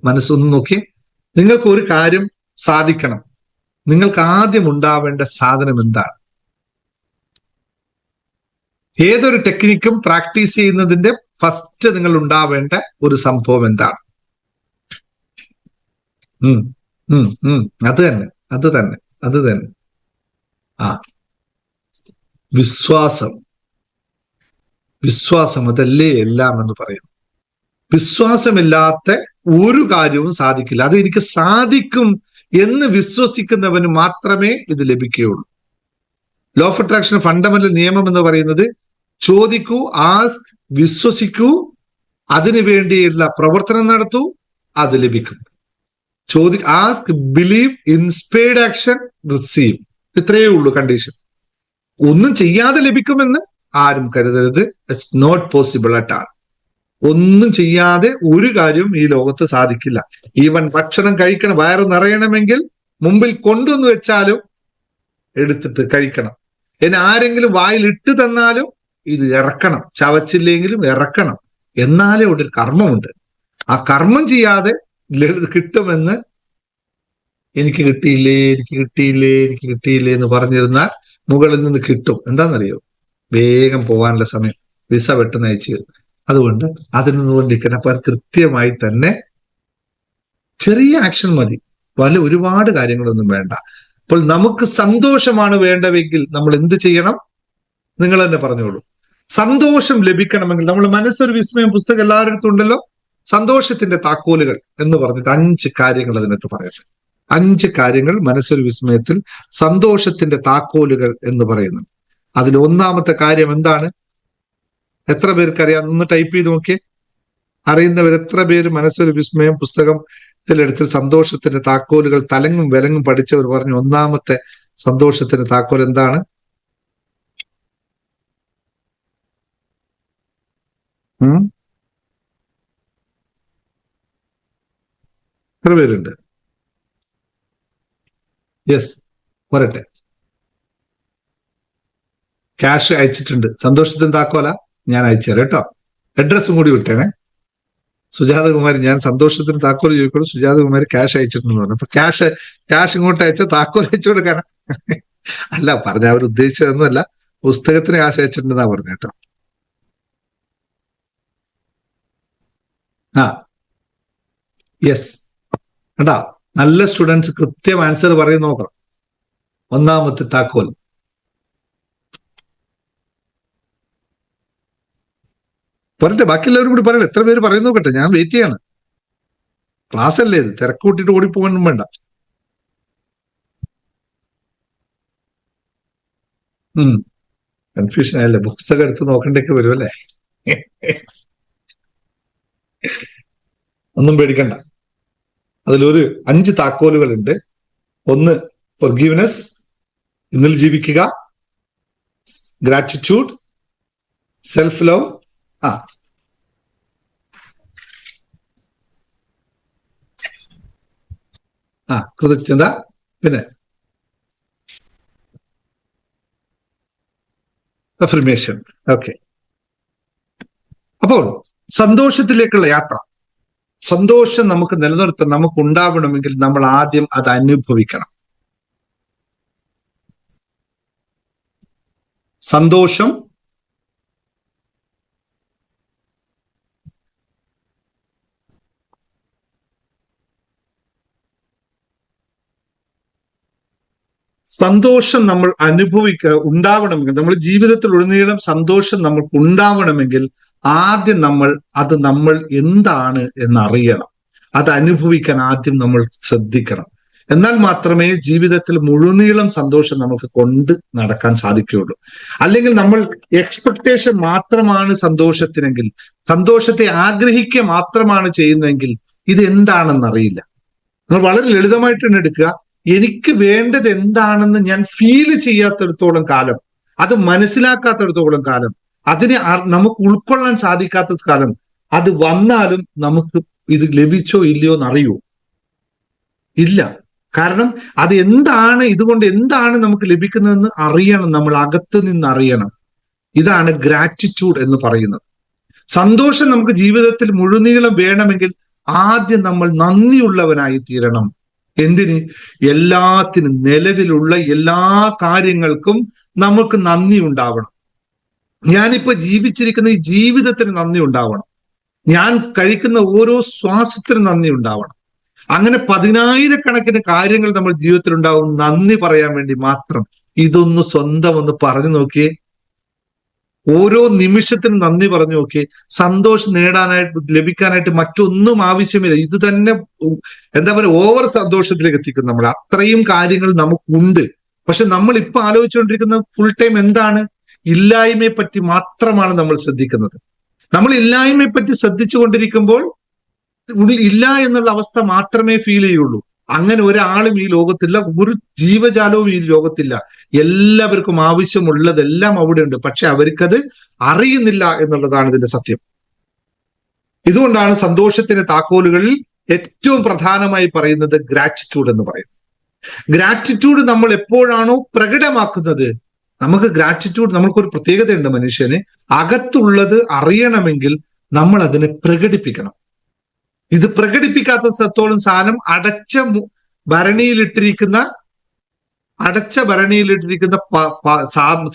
മനസ്സൊന്ന് നോക്കി. നിങ്ങൾക്ക് ഒരു കാര്യം സാധിക്കണം, നിങ്ങൾക്ക് ആദ്യം ഉണ്ടാവേണ്ട സാധനം എന്താണ്? ഏതൊരു ടെക്നിക്കും പ്രാക്ടീസ് ചെയ്യുന്നതിന്റെ ഫസ്റ്റ് നിങ്ങൾ ഉണ്ടാവേണ്ട ഒരു സംഭവം എന്താണ്? അത് തന്നെ. വിശ്വാസം അതല്ലേ എല്ലാം എന്ന് പറയുന്നു. വിശ്വാസമില്ലാത്ത ഒരു കാര്യവും സാധിക്കില്ല. അത് എനിക്ക് സാധിക്കും എന്ന് വിശ്വസിക്കുന്നവന് മാത്രമേ ഇത് ലഭിക്കുകയുള്ളൂ. ലോ ഓഫ് അട്രാക്ഷൻ ഫണ്ടമെന്റൽ നിയമം എന്ന് പറയുന്നത് ചോദിക്കൂ, ആസ്ക്, വിശ്വസിക്കൂ, അതിനു വേണ്ടിയുള്ള പ്രവർത്തനം നടത്തൂ, അത് ലഭിക്കും. Ask, believe, inspired action, receive. ഇത്രയേ ഉള്ളൂ കണ്ടീഷൻ. ഒന്നും ചെയ്യാതെ ലഭിക്കുമെന്ന് ആരും കരുതരുത്. It's not possible at all. ഒന്നും ചെയ്യാതെ ഒരു കാര്യവും ഈ ലോകത്ത് സാധിക്കില്ല. ഈവൻ ഭക്ഷണം കഴിക്കണം, വയറ് നിറയണമെങ്കിൽ മുമ്പിൽ കൊണ്ടുവന്ന് വെച്ചാലും എടുത്തിട്ട് കഴിക്കണം. എന്നെ ആരെങ്കിലും വായിൽ ഇട്ട് തന്നാലും ഇത് ഇറക്കണം, ചവച്ചില്ലെങ്കിലും ഇറക്കണം. എന്നാലേ ഒരു കർമ്മമുണ്ട്. ആ കർമ്മം ചെയ്യാതെ കിട്ടുമെന്ന് എനിക്ക് കിട്ടിയില്ലേ എന്ന് പറഞ്ഞിരുന്നാൽ മുകളിൽ നിന്ന് കിട്ടും. എന്താണെന്നറിയോ? വേഗം പോകാനുള്ള സമയം, വിസ പെട്ടെന്ന് അയച്ചു തരും. അതുകൊണ്ട് അതിനൊന്നും കൊണ്ടിരിക്കണം. അപ്പൊ അത് കൃത്യമായി തന്നെ ചെറിയ ആക്ഷൻ മതി, ഒരുപാട് കാര്യങ്ങളൊന്നും വേണ്ട. അപ്പോൾ നമുക്ക് സന്തോഷമാണ് വേണ്ടതെങ്കിൽ നമ്മൾ എന്ത് ചെയ്യണം? നിങ്ങൾ തന്നെ പറഞ്ഞോളൂ. സന്തോഷം ലഭിക്കണമെങ്കിൽ നമ്മൾ മനസ്സൊരു വിസ്മയം പുസ്തകം എല്ലാവരുടെ ഉണ്ടല്ലോ, സന്തോഷത്തിന്റെ താക്കോലുകൾ എന്ന് പറഞ്ഞിട്ട് 5 കാര്യങ്ങൾ അതിനകത്ത് പറയട്ടെ. 5 കാര്യങ്ങൾ മനസ്സൊരു വിസ്മയത്തിൽ സന്തോഷത്തിന്റെ താക്കോലുകൾ എന്ന് പറയുന്നു. അതിൽ ഒന്നാമത്തെ കാര്യം എന്താണ്? എത്ര പേർക്കറിയാം? ഒന്ന് ടൈപ്പ് ചെയ്ത് നോക്കിയേ. അറിയുന്നവർ എത്ര പേര് മനസ്സൊരു വിസ്മയം പുസ്തകത്തിലെടുത്ത് സന്തോഷത്തിന്റെ താക്കോലുകൾ തലങ്ങും വിലങ്ങും പഠിച്ചവർ പറഞ്ഞു ഒന്നാമത്തെ സന്തോഷത്തിന്റെ താക്കോൽ എന്താണ്? എത്ര പേരുണ്ട്? യെസ്, വരട്ടെ. ക്യാഷ് അയച്ചിട്ടുണ്ട്. സന്തോഷത്തിന് താക്കോല ഞാൻ അയച്ചുതരാം കേട്ടോ. അഡ്രസ്സും കൂടി വിട്ടേണേ. സുജാതകുമാരി, ഞാൻ സന്തോഷത്തിന് താക്കോൽ ചോദിക്കുള്ളൂ, സുജാതകുമാരി ക്യാഷ് അയച്ചിട്ടുണ്ടെന്ന് പറഞ്ഞു. അപ്പൊ ക്യാഷ് ഇങ്ങോട്ട് അയച്ച താക്കോൽ അയച്ചു കൊടുക്കാനാ? അല്ല, പറഞ്ഞ അവർ ഉദ്ദേശിച്ചതൊന്നുമല്ല, പുസ്തകത്തിന് ക്യാഷ് അയച്ചിട്ടുണ്ടെന്നാ പറഞ്ഞു കേട്ടോ. യെസ്, കേട്ടാ. നല്ല സ്റ്റുഡൻസ് കൃത്യം ആൻസർ പറയും നോക്കണം. ഒന്നാമത്തെ താക്കോൽ. പറയട്ടെ, ബാക്കിയുള്ളവരും കൂടി പറയട്ടെ. എത്ര പേര് പറയുന്നു നോക്കട്ടെ, ഞാൻ വെയിറ്റ് ചെയ്യാണ്. ക്ലാസ് അല്ലേ ഇത്, തിരക്ക് കൂട്ടിയിട്ട് ഓടിപ്പോകാനും വേണ്ട. കൺഫ്യൂഷൻ ആയല്ലേ, ബുക്സ് ഒക്കെ എടുത്ത് നോക്കണ്ടൊക്കെ വരും അല്ലേ. ഒന്നും പേടിക്കണ്ട. അതിലൊരു 5 താക്കോലുകളുണ്ട്. ഒന്ന് ഫൊർഗീവ്നെസ്, ഇന്നിൽ ജീവിക്കുക, ഗ്രാറ്റിറ്റ്യൂഡ്, സെൽഫ് ലവ്, കൃതജ്ഞത, പിന്നെ അഫർമേഷൻ. ഓക്കെ. അപ്പോൾ സന്തോഷത്തിലേക്കുള്ള യാത്ര, സന്തോഷം നമുക്ക് നിലനിർത്താൻ, നമുക്ക് ഉണ്ടാവണമെങ്കിൽ നമ്മൾ ആദ്യം അത് അനുഭവിക്കണം. സന്തോഷം നമ്മൾ ഉണ്ടാവണമെങ്കിൽ, നമ്മൾ ജീവിതത്തിൽ ഉടനീളം സന്തോഷം നമ്മൾക്ക് ഉണ്ടാവണമെങ്കിൽ ആദ്യം നമ്മൾ എന്താണ് എന്നറിയണം. അത് അനുഭവിക്കാൻ ആദ്യം നമ്മൾ ശ്രദ്ധിക്കണം. എന്നാൽ മാത്രമേ ജീവിതത്തിൽ മുഴുനീളം സന്തോഷം നമുക്ക് കൊണ്ട് നടക്കാൻ സാധിക്കുകയുള്ളൂ. അല്ലെങ്കിൽ നമ്മൾ എക്സ്പെക്ടേഷൻ മാത്രമാണ് സന്തോഷത്തിനെങ്കിൽ, സന്തോഷത്തെ ആഗ്രഹിക്കുക മാത്രമാണ് ചെയ്യുന്നതെങ്കിൽ ഇത് എന്താണെന്നറിയില്ല. നമ്മൾ വളരെ ലളിതമായിട്ട് തന്നെ എടുക്കുക. എനിക്ക് വേണ്ടത് എന്താണെന്ന് ഞാൻ ഫീൽ ചെയ്യാത്തിടത്തോളം കാലം, അത് മനസ്സിലാക്കാത്തിടത്തോളം കാലം, അതിനെ നമുക്ക് ഉൾക്കൊള്ളാൻ സാധിക്കാത്ത കാലം, അത് വന്നാലും നമുക്ക് ഇത് ലഭിച്ചോ ഇല്ലയോ എന്നറിയോ? ഇല്ല. കാരണം അത് എന്താണ്, ഇതുകൊണ്ട് എന്താണ് നമുക്ക് ലഭിക്കുന്നതെന്ന് അറിയണം. നമ്മൾ അകത്ത് നിന്ന് അറിയണം. ഇതാണ് ഗ്രാറ്റിറ്റ്യൂഡ് എന്ന് പറയുന്നത്. സന്തോഷം നമുക്ക് ജീവിതത്തിൽ മുഴുനീളം വേണമെങ്കിൽ ആദ്യം നമ്മൾ നന്ദിയുള്ളവനായി തീരണം. എന്തിന്? എല്ലാത്തിനും, നിലവിലുള്ള എല്ലാ കാര്യങ്ങൾക്കും നമുക്ക് നന്ദി ഉണ്ടാവണം. ഞാനിപ്പോ ജീവിച്ചിരിക്കുന്ന ഈ ജീവിതത്തിന് നന്ദി ഉണ്ടാവണം. ഞാൻ കഴിക്കുന്ന ഓരോ ശ്വാസത്തിനും നന്ദി ഉണ്ടാവണം. അങ്ങനെ 10,000-കണക്കിന് കാര്യങ്ങൾ നമ്മൾ ജീവിതത്തിൽ ഉണ്ടാവും നന്ദി പറയാൻ വേണ്ടി മാത്രം. ഇതൊന്ന് സ്വന്തം ഒന്ന് പറഞ്ഞു നോക്കിയേ. ഓരോ നിമിഷത്തിനും നന്ദി പറഞ്ഞു നോക്കിയേ. സന്തോഷം ലഭിക്കാനായിട്ട് മറ്റൊന്നും ആവശ്യമില്ല. ഇത് തന്നെ എന്താ പറയുക, ഓവർ സന്തോഷത്തിലേക്ക് എത്തിക്കും നമ്മൾ. അത്രയും കാര്യങ്ങൾ നമുക്കുണ്ട്. പക്ഷെ നമ്മൾ ഇപ്പൊ ആലോചിച്ചുകൊണ്ടിരിക്കുന്ന ഫുൾ ടൈം എന്താണ്? ഇല്ലായ്മയെ പറ്റി മാത്രമാണ് നമ്മൾ ശ്രദ്ധിക്കുന്നത്. നമ്മൾ ഇല്ലായ്മയെ പറ്റി ശ്രദ്ധിച്ചു കൊണ്ടിരിക്കുമ്പോൾ ഇല്ല എന്നുള്ള അവസ്ഥ മാത്രമേ ഫീൽ ചെയ്യുള്ളൂ. അങ്ങനെ ഒരാളും ഈ ലോകത്തില്ല, ഒരു ജീവജാലവും ഈ ലോകത്തില്ല. എല്ലാവർക്കും ആവശ്യമുള്ളതെല്ലാം അവിടെ ഉണ്ട്. പക്ഷെ അവർക്കത് അറിയുന്നില്ല എന്നുള്ളതാണ് ഇതിന്റെ സത്യം. ഇതുകൊണ്ടാണ് സന്തോഷത്തിന്റെ താക്കോലുകളിൽ ഏറ്റവും പ്രധാനമായി പറയുന്നത് ഗ്രാറ്റിറ്റ്യൂഡ് എന്ന് പറയുന്നത്. ഗ്രാറ്റിറ്റ്യൂഡ് നമ്മൾ എപ്പോഴാണോ പ്രകടമാക്കുന്നത്, നമുക്കൊരു പ്രത്യേകതയുണ്ട് മനുഷ്യന്. അകത്തുള്ളത് അറിയണമെങ്കിൽ നമ്മൾ അതിനെ പ്രകടിപ്പിക്കണം. ഇത് പ്രകടിപ്പിക്കാത്ത സത്തോളം സാധനം അടച്ച ഭരണിയിലിട്ടിരിക്കുന്ന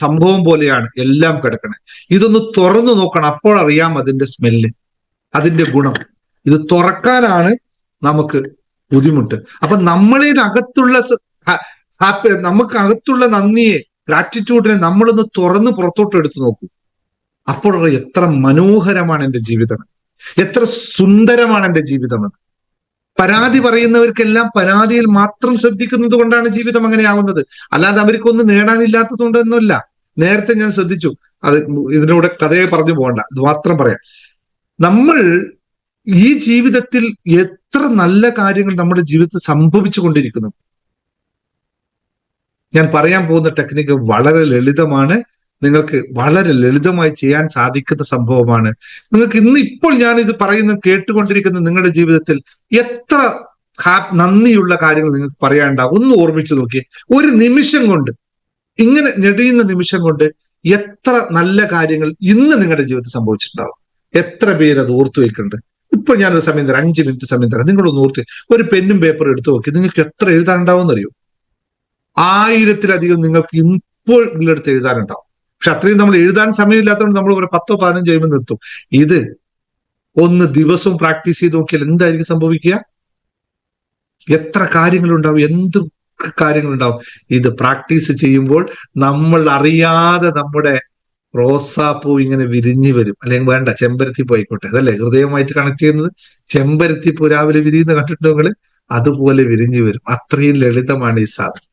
സംഭവം പോലെയാണ് എല്ലാം കിടക്കണേ. ഇതൊന്ന് തുറന്നു നോക്കണം, അപ്പോഴറിയാം അതിന്റെ സ്മെല്ല്, അതിന്റെ ഗുണം. ഇത് തുറക്കാനാണ് നമുക്ക് ബുദ്ധിമുട്ട്. അപ്പൊ നമുക്ക് അകത്തുള്ള നന്ദിയെ, ഗ്രാറ്റിറ്റ്യൂഡിനെ നമ്മളൊന്ന് തുറന്ന് പുറത്തോട്ട് എടുത്തു നോക്കൂ. അപ്പോൾ എത്ര മനോഹരമാണ് എൻ്റെ ജീവിതം, എത്ര സുന്ദരമാണ് എൻ്റെ ജീവിതം. അത് പരാതി പറയുന്നവർക്കെല്ലാം പരാതിയിൽ മാത്രം ശ്രദ്ധിക്കുന്നത് കൊണ്ടാണ് ജീവിതം അങ്ങനെയാവുന്നത്. അല്ലാതെ അവർക്കൊന്നും നേടാനില്ലാത്തത് കൊണ്ടൊന്നുമില്ല. നേരത്തെ ഞാൻ ശ്രദ്ധിച്ചു, അത് ഇതിനൂടെ കഥയെ പറഞ്ഞു പോകണ്ട, ഇത് മാത്രം പറയാം. നമ്മൾ ഈ ജീവിതത്തിൽ എത്ര നല്ല കാര്യങ്ങൾ നമ്മുടെ ജീവിതത്തിൽ സംഭവിച്ചു കൊണ്ടിരിക്കുന്നു. ഞാൻ പറയാൻ പോകുന്ന ടെക്നിക്ക് വളരെ ലളിതമാണ്. നിങ്ങൾക്ക് വളരെ ലളിതമായി ചെയ്യാൻ സാധിക്കുന്ന സംഭവമാണ്. നിങ്ങൾക്ക് ഇപ്പോൾ ഞാൻ ഇത് കേട്ടുകൊണ്ടിരിക്കുന്ന നിങ്ങളുടെ ജീവിതത്തിൽ എത്ര നന്ദിയുള്ള കാര്യങ്ങൾ നിങ്ങൾക്ക് പറയാനുണ്ടാവും. ഒന്ന് ഓർമ്മിച്ചു നോക്കിയേ. ഒരു നിമിഷം കൊണ്ട്, ഇങ്ങനെ ഞെടിയുന്ന നിമിഷം കൊണ്ട് എത്ര നല്ല കാര്യങ്ങൾ ഇന്ന് നിങ്ങളുടെ ജീവിതത്തിൽ സംഭവിച്ചിട്ടുണ്ടാവും. എത്ര പേര് അത് ഓർത്തു വെക്കുന്നുണ്ട്. ഇപ്പോൾ ഞാനൊരു സമയം തരാം, 5 മിനിറ്റ് സമയം തരാം. നിങ്ങളൊന്ന് ഓർത്ത് ഒരു പെന്നും പേപ്പറും എടുത്തു നോക്കി. നിങ്ങൾക്ക് എത്ര എഴുതാനുണ്ടാവും എന്നറിയോ? 1000-ലധികം നിങ്ങൾക്ക് ഇപ്പോൾ നിങ്ങളെടുത്ത് എഴുതാനുണ്ടാവും. പക്ഷെ അത്രയും നമ്മൾ എഴുതാൻ സമയമില്ലാത്തതുകൊണ്ട് നമ്മൾ ഒരു 10-15 കഴിയുമ്പോൾ നിർത്തും. ഇത് ഒന്ന് ദിവസവും പ്രാക്ടീസ് ചെയ്ത് നോക്കിയാൽ എന്തായിരിക്കും സംഭവിക്കുക? എത്ര കാര്യങ്ങളുണ്ടാവും, എന്ത് കാര്യങ്ങളുണ്ടാവും. ഇത് പ്രാക്ടീസ് ചെയ്യുമ്പോൾ നമ്മൾ അറിയാതെ നമ്മുടെ റോസാപ്പൂ ഇങ്ങനെ വിരിഞ്ഞു വരും. അല്ലെങ്കിൽ വേണ്ട, ചെമ്പരത്തിപ്പൂ ആയിക്കോട്ടെ, അതല്ലേ ഹൃദയവുമായിട്ട് കണക്ട് ചെയ്യുന്നത്. ചെമ്പരത്തിപ്പൂ രാവിലെ വിരിയുന്ന കണ്ടിട്ടുണ്ടോ നിങ്ങള്? അതുപോലെ വിരിഞ്ഞു വരും. അത്രയും ലളിതമാണ് ഈ സാധനം.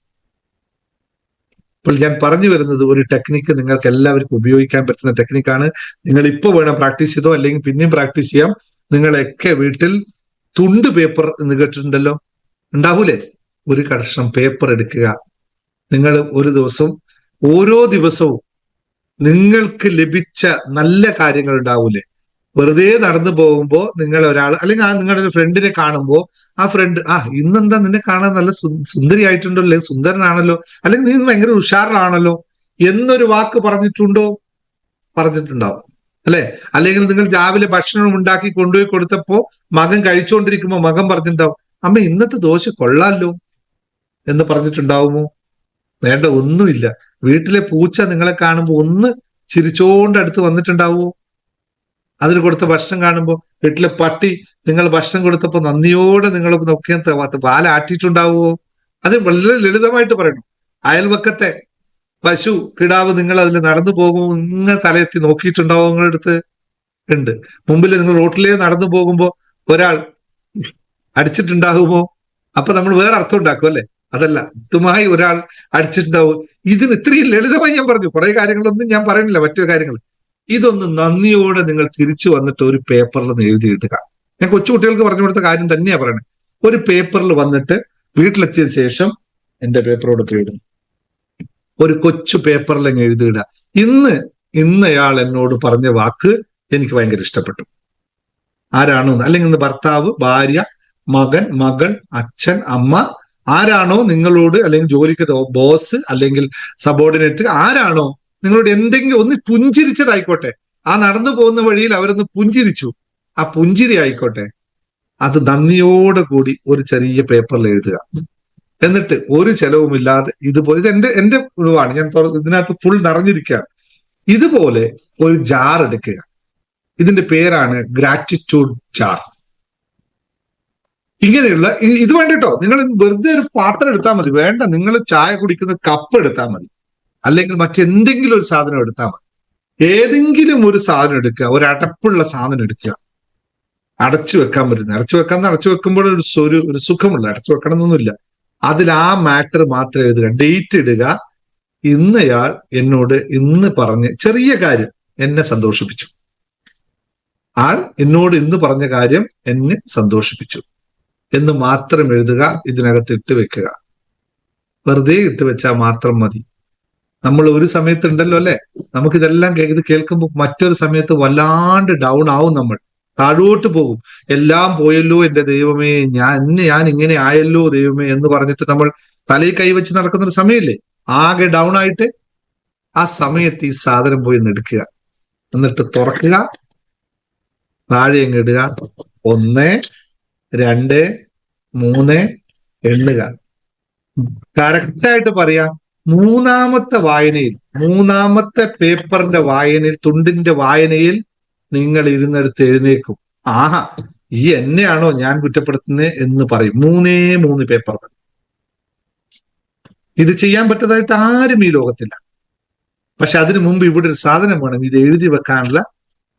അപ്പോൾ ഞാൻ പറഞ്ഞു വരുന്നത്, ഒരു ടെക്നിക്ക് നിങ്ങൾക്ക് എല്ലാവർക്കും ഉപയോഗിക്കാൻ പറ്റുന്ന ടെക്നിക്കാണ്. നിങ്ങൾ ഇപ്പൊ വേണം പ്രാക്ടീസ് ചെയ്തോ, അല്ലെങ്കിൽ പിന്നെയും പ്രാക്ടീസ് ചെയ്യാം. നിങ്ങളൊക്കെ വീട്ടിൽ തുണ്ട് പേപ്പർ എന്ന് കേട്ടിട്ടുണ്ടല്ലോ, ഉണ്ടാവൂലേ? ഒരു കഷ്ണം പേപ്പർ എടുക്കുക. നിങ്ങൾ ഒരു ദിവസം, ഓരോ ദിവസവും നിങ്ങൾക്ക് ലഭിച്ച നല്ല കാര്യങ്ങൾ ഉണ്ടാവൂലേ? വെറുതെ നടന്നു പോകുമ്പോ നിങ്ങൾ ഒരാൾ, അല്ലെങ്കിൽ ആ നിങ്ങളുടെ ഒരു ഫ്രണ്ടിനെ കാണുമ്പോൾ ആ ഫ്രണ്ട്, ഇന്നെന്താ നിന്നെ കാണാൻ നല്ല സുന്ദരിയായിട്ടുണ്ടല്ലോ, സുന്ദരനാണല്ലോ, അല്ലെങ്കിൽ നീ ഭയങ്കര ഉഷാറിലാണല്ലോ എന്നൊരു വാക്ക് പറഞ്ഞിട്ടുണ്ടോ? പറഞ്ഞിട്ടുണ്ടാവും അല്ലെ? അല്ലെങ്കിൽ നിങ്ങൾ രാവിലെ ഭക്ഷണം ഉണ്ടാക്കി കൊണ്ടുപോയി കൊടുത്തപ്പോ മകൻ കഴിച്ചുകൊണ്ടിരിക്കുമ്പോ മകൻ പറഞ്ഞിട്ടുണ്ടാവും, അമ്മ ഇന്നത്തെ ദോശ കൊള്ളാലോ എന്ന് പറഞ്ഞിട്ടുണ്ടാവുമോ? വേണ്ട, ഒന്നുമില്ല. വീട്ടിലെ പൂച്ച നിങ്ങളെ കാണുമ്പോൾ ഒന്ന് ചിരിച്ചോണ്ട് അടുത്ത് വന്നിട്ടുണ്ടാവുമോ? അതിന് കൊടുത്ത ഭക്ഷണം കാണുമ്പോൾ വീട്ടിലെ പട്ടി നിങ്ങൾ ഭക്ഷണം കൊടുത്തപ്പോൾ നന്ദിയോടെ നിങ്ങൾ നോക്കിയാൽ പാലാട്ടിയിട്ടുണ്ടാവുമോ? അത് വളരെ ലളിതമായിട്ട് പറയണം. അയൽവക്കത്തെ പശു കിടാവ് നിങ്ങൾ അതിൽ നടന്നു പോകുമ്പോൾ ഇങ്ങനെ തലയെത്തി നോക്കിയിട്ടുണ്ടാവോ? നിങ്ങളുടെ അടുത്ത് ഉണ്ട്. മുമ്പിൽ നിങ്ങൾ റോട്ടിലേ നടന്നു പോകുമ്പോൾ ഒരാൾ അടിച്ചിട്ടുണ്ടാകുമോ? അപ്പൊ നമ്മൾ വേറെ അർത്ഥം ഉണ്ടാക്കും അല്ലെ? അതല്ല, ഇതുമായി ഒരാൾ അടിച്ചിട്ടുണ്ടാവും. ഇതിന് ഇത്രയും ലളിതമായി ഞാൻ പറഞ്ഞു. കുറെ കാര്യങ്ങളൊന്നും ഞാൻ പറയുന്നില്ല, മറ്റൊരു കാര്യങ്ങൾ. ഇതൊന്ന് നന്ദിയോടെ നിങ്ങൾ തിരിച്ചു വന്നിട്ട് ഒരു പേപ്പറിൽ എഴുതിയിടുക. ഞാൻ കൊച്ചുകുട്ടികൾക്ക് പറഞ്ഞു കൊടുത്ത കാര്യം തന്നെയാ പറയണേ. ഒരു പേപ്പറിൽ വന്നിട്ട് വീട്ടിലെത്തിയ ശേഷം എന്റെ പേപ്പറോട് എഴുതും. ഒരു കൊച്ചു പേപ്പറിൽ അങ്ങ് എഴുതിയിടുക. ഇന്നയാൾ എന്നോട് പറഞ്ഞ വാക്ക് എനിക്ക് ഭയങ്കര ഇഷ്ടപ്പെട്ടു. ആരാണോ, അല്ലെങ്കിൽ ഇന്ന് ഭർത്താവ്, ഭാര്യ, മകൻ, മകൾ, അച്ഛൻ, അമ്മ, ആരാണോ നിങ്ങളോട്, അല്ലെങ്കിൽ ജോലിക്ക് ബോസ്, അല്ലെങ്കിൽ സബോർഡിനേറ്റ്, ആരാണോ നിങ്ങളോട് എന്തെങ്കിലും ഒന്ന് പുഞ്ചിരിച്ചതായിക്കോട്ടെ, ആ നടന്നു പോകുന്ന വഴിയിൽ അവരൊന്ന് പുഞ്ചിരിച്ചു, ആ പുഞ്ചിരി ആയിക്കോട്ടെ, അത് നന്ദിയോടെ കൂടി ഒരു ചെറിയ പേപ്പറിൽ എഴുതുക. എന്നിട്ട് ഒരു ചെലവുമില്ലാതെ ഇതുപോലെ, ഇത് എന്റെ ഒഴിവാണ്, ഞാൻ ഇതിനകത്ത് ഫുൾ നിറഞ്ഞിരിക്കുകയാണ്. ഇതുപോലെ ഒരു ജാർ എടുക്കുക. ഇതിന്റെ പേരാണ് ഗ്രാറ്റിറ്റ്യൂഡ് ജാർ. ഇങ്ങനെയുള്ള ഇത് വേണ്ടിട്ടോ, നിങ്ങൾ വെറുതെ ഒരു പാത്രം എടുത്താൽ മതി. വേണ്ട, നിങ്ങൾ ചായ കുടിക്കുന്ന കപ്പ് എടുത്താൽ മതി, അല്ലെങ്കിൽ മറ്റെന്തെങ്കിലും ഒരു സാധനം എടുത്താൽ മതി. ഏതെങ്കിലും ഒരു സാധനം എടുക്കുക, ഒരു അടപ്പുള്ള സാധനം എടുക്കുക, അടച്ചു വെക്കാൻ പറ്റുന്ന, അടച്ചു വെക്കുമ്പോൾ ഒരു സുഖമുള്ള, അടച്ചു വെക്കണം എന്നൊന്നുമില്ല. അതിൽ ആ മാറ്റർ മാത്രം എഴുതുക, ഡേറ്റ് ഇടുക. ഇന്നയാൾ എന്നോട് ഇന്ന് പറഞ്ഞ് ചെറിയ കാര്യം എന്നെ സന്തോഷിപ്പിച്ചു, ആൾ എന്നോട് ഇന്ന് പറഞ്ഞ കാര്യം എന്നെ സന്തോഷിപ്പിച്ചു എന്ന് മാത്രം എഴുതുക. ഇതിനകത്ത് ഇട്ട് വെക്കുക. വെറുതെ ഇട്ട് വെച്ചാൽ മാത്രം മതി. നമ്മൾ ഒരു സമയത്തുണ്ടല്ലോ അല്ലെ, നമുക്കിതെല്ലാം ഇത് കേൾക്കുമ്പോൾ മറ്റൊരു സമയത്ത് വല്ലാണ്ട് ഡൗൺ ആവും, നമ്മൾ താഴോട്ട് പോകും. എല്ലാം പോയല്ലോ എന്റെ ദൈവമേ, ഞാൻ ഇങ്ങനെ ആയല്ലോ ദൈവമേ എന്ന് പറഞ്ഞിട്ട് നമ്മൾ തലയിൽ കൈവച്ച് നടക്കുന്ന ഒരു സമയമില്ലേ, ആകെ ഡൗൺ ആയിട്ട്. ആ സമയത്ത് ഈ സാധനം പോയി എടുക്കുക, എന്നിട്ട് തുറക്കുക, താഴെ അങ്ങ് ഇടുക. 1, 2, 3 എണ്ണുക. കറക്റ്റായിട്ട് പറയാം, മൂന്നാമത്തെ വായനയിൽ, മൂന്നാമത്തെ പേപ്പറിന്റെ വായനയിൽ, തുണ്ടിന്റെ വായനയിൽ നിങ്ങൾ ഇരുന്നെടുത്ത് എഴുന്നേക്കും. ആഹാ, ഈ എന്നെയാണോ ഞാൻ കുറ്റപ്പെടുത്തുന്നത് എന്ന് പറയും. 3 പേപ്പർ. ഇത് ചെയ്യാൻ പറ്റതായിട്ട് ആരും ഈ ലോകത്തില്ല. പക്ഷെ അതിനു മുമ്പ് ഇവിടെ ഒരു സാധനം വേണം, ഇത് എഴുതി വെക്കാനുള്ള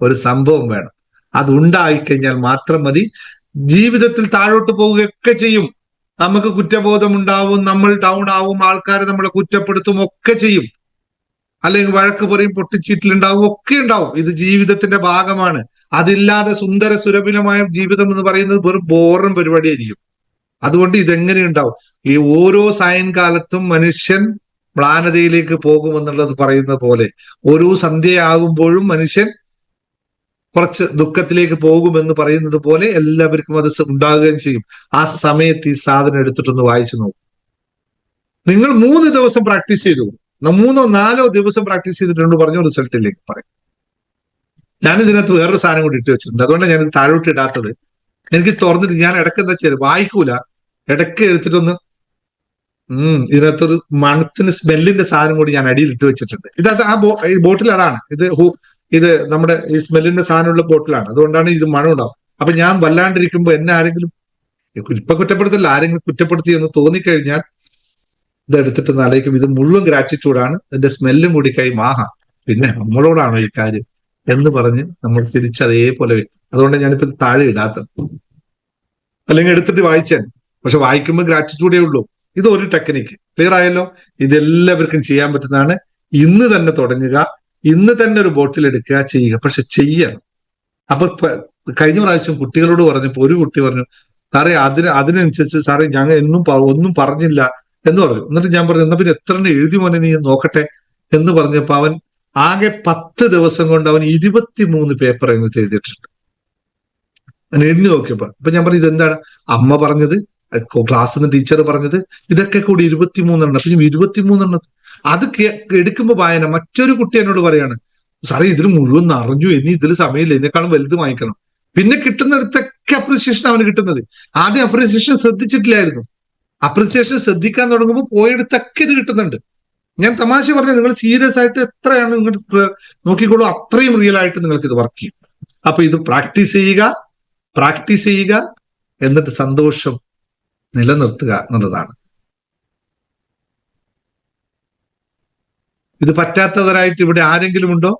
ഒരു സംഭവം വേണം. അത് ഉണ്ടായിക്കഴിഞ്ഞാൽ മാത്രം മതി. ജീവിതത്തിൽ താഴോട്ട് പോവുകയൊക്കെ ചെയ്യും, നമുക്ക് കുറ്റബോധം ഉണ്ടാവും, നമ്മൾ ഡൗൺ ആവും, ആൾക്കാരെ നമ്മളെ കുറ്റപ്പെടുത്തും, ഒക്കെ ചെയ്യും, അല്ലെങ്കിൽ വഴക്ക് പറയും, പൊട്ടിച്ചീറ്റിലുണ്ടാവും, ഒക്കെ ഉണ്ടാവും. ഇത് ജീവിതത്തിന്റെ ഭാഗമാണ്. അതില്ലാതെ സുന്ദര സുരഭിലമായ ജീവിതം എന്ന് പറയുന്നത് വെറും ബോറും പരിപാടിയായിരിക്കും. അതുകൊണ്ട് ഇതെങ്ങനെ ഉണ്ടാവും? ഈ ഓരോ സായങ്കാലത്തും മനുഷ്യൻ മ്ലാനതയിലേക്ക് പോകുമെന്നുള്ളത് പറയുന്ന പോലെ, ഓരോ സന്ധ്യയാകുമ്പോഴും മനുഷ്യൻ കുറച്ച് ദുഃഖത്തിലേക്ക് പോകുമെന്ന് പറയുന്നത് പോലെ എല്ലാവർക്കും അത് ഉണ്ടാകുകയും ചെയ്യും. ആ സമയത്ത് ഈ സാധനം എടുത്തിട്ടൊന്ന് വായിച്ചു നോക്കും. നിങ്ങൾ 3 ദിവസം പ്രാക്ടീസ് ചെയ്തു, 3 or 4 ദിവസം പ്രാക്ടീസ് ചെയ്തിട്ടുണ്ട് പറഞ്ഞ റിസൾട്ടിലേക്ക് പറയും. ഞാനിതിനകത്ത് വേറൊരു സാധനം കൂടി ഇട്ട് വെച്ചിട്ടുണ്ട്, അതുകൊണ്ടാണ് ഞാനിത് താഴോട്ട് ഇടാത്തത്. എനിക്ക് തുറന്നിട്ട് ഞാൻ ഇടയ്ക്ക് എന്താ വെച്ചാൽ വായിക്കൂല, ഇടയ്ക്ക് എടുത്തിട്ടൊന്ന് ഇതിനകത്തൊരു മണത്തിന് സ്മെല്ലിന്റെ സാധനം കൂടി ഞാൻ അടിയിൽ ഇട്ട് വെച്ചിട്ടുണ്ട്. ഇത് ഈ ബോട്ടിൽ അതാണ്, ഇത് നമ്മുടെ ഈ സ്മെല്ലിന്റെ സാധനമുള്ള ബോട്ടിലാണ്, അതുകൊണ്ടാണ് ഇത് മണം ഉണ്ടാവും. അപ്പൊ ഞാൻ വല്ലാണ്ടിരിക്കുമ്പോ എന്നെ ആരെങ്കിലും ഇപ്പൊ കുറ്റപ്പെടുത്തല്ല, ആരെങ്കിലും കുറ്റപ്പെടുത്തി എന്ന് തോന്നിക്കഴിഞ്ഞാൽ ഇതെടുത്തിട്ട് നാലേക്കും ഇത് മുഴുവൻ ഗ്രാറ്റിറ്റ്യൂഡാണ്, ഇതിന്റെ സ്മെല്ലും കൂടി കൈ ആഹാ പിന്നെ നമ്മളോടാണോ ഈ കാര്യം എന്ന് പറഞ്ഞ് നമ്മൾ തിരിച്ചതേപോലെ വെക്കും. അതുകൊണ്ട് ഞാനിപ്പോ ഇത് താഴെ ഇടാത്തത്, അല്ലെങ്കിൽ എടുത്തിട്ട് വായിച്ചാൽ. പക്ഷെ വായിക്കുമ്പോൾ ഗ്രാറ്റിറ്റ്യൂഡേ ഉള്ളൂ. ഇത് ഒരു ടെക്നിക്ക്. ക്ലിയർ ആയല്ലോ? ഇതെല്ലാവർക്കും ചെയ്യാൻ പറ്റുന്നതാണ്. ഇന്ന് തന്നെ തുടങ്ങുക, ഇന്ന് തന്നെ ഒരു ബോട്ടിൽ എടുക്കുക, ചെയ്യുക. പക്ഷെ ചെയ്യണം. അപ്പൊ കഴിഞ്ഞ പ്രാവശ്യം കുട്ടികളോട് പറഞ്ഞപ്പോ ഒരു കുട്ടി പറഞ്ഞു, സാറേ അതിനനുസരിച്ച് സാറേ ഞങ്ങൾ ഒന്നും പറഞ്ഞില്ല എന്ന് പറഞ്ഞു. എന്നിട്ട് ഞാൻ പറഞ്ഞു, എന്നാ പിന്നെ എത്ര എഴുതി മോനെ നീ നോക്കട്ടെ എന്ന് പറഞ്ഞപ്പോ അവൻ ആകെ 10 ദിവസം കൊണ്ട് അവൻ 23 പേപ്പർ അതിനകത്ത് എഴുതിയിട്ടുണ്ട്. അവൻ എണ്ണി നോക്കിയപ്പോ. അപ്പൊ ഞാൻ പറഞ്ഞു, ഇതെന്താണ്? അമ്മ പറഞ്ഞത്, ക്ലാസ്സിൽ നിന്ന് ടീച്ചർ പറഞ്ഞത്, ഇതൊക്കെ കൂടി 23 എണ്ണം. പിന്നെ 23 എണ്ണം അത് എടുക്കുമ്പോ വായന. മറ്റൊരു കുട്ടി എന്നോട് പറയാണ്, സാറേ ഇതിൽ മുഴുവൻ നിറഞ്ഞു, ഇനി ഇതിൽ സമയമില്ല, ഇതിനേക്കാളും വലുത് വാങ്ങിക്കണം. പിന്നെ കിട്ടുന്നിടത്തൊക്കെ അപ്രീസിയേഷൻ അവന് കിട്ടുന്നത്. ആദ്യം അപ്രീസിയേഷൻ ശ്രദ്ധിച്ചിട്ടില്ലായിരുന്നു. അപ്രീസിയേഷൻ ശ്രദ്ധിക്കാൻ തുടങ്ങുമ്പോൾ പോയെടുത്തൊക്കെ ഇത് കിട്ടുന്നുണ്ട്. ഞാൻ തമാശ പറഞ്ഞ, നിങ്ങൾ സീരിയസ് ആയിട്ട് എത്രയാണ് നിങ്ങൾ നോക്കിക്കോളൂ, അത്രയും റിയൽ ആയിട്ട് നിങ്ങൾക്ക് ഇത് വർക്ക് ചെയ്യും. അപ്പൊ ഇത് പ്രാക്ടീസ് ചെയ്യുക, എന്നിട്ട് സന്തോഷം നിലനിർത്തുക എന്നുള്ളതാണ്. ഇത് പറ്റാത്തവരായിട്ട് ഇവിടെ ആരെങ്കിലും ഉണ്ടോ?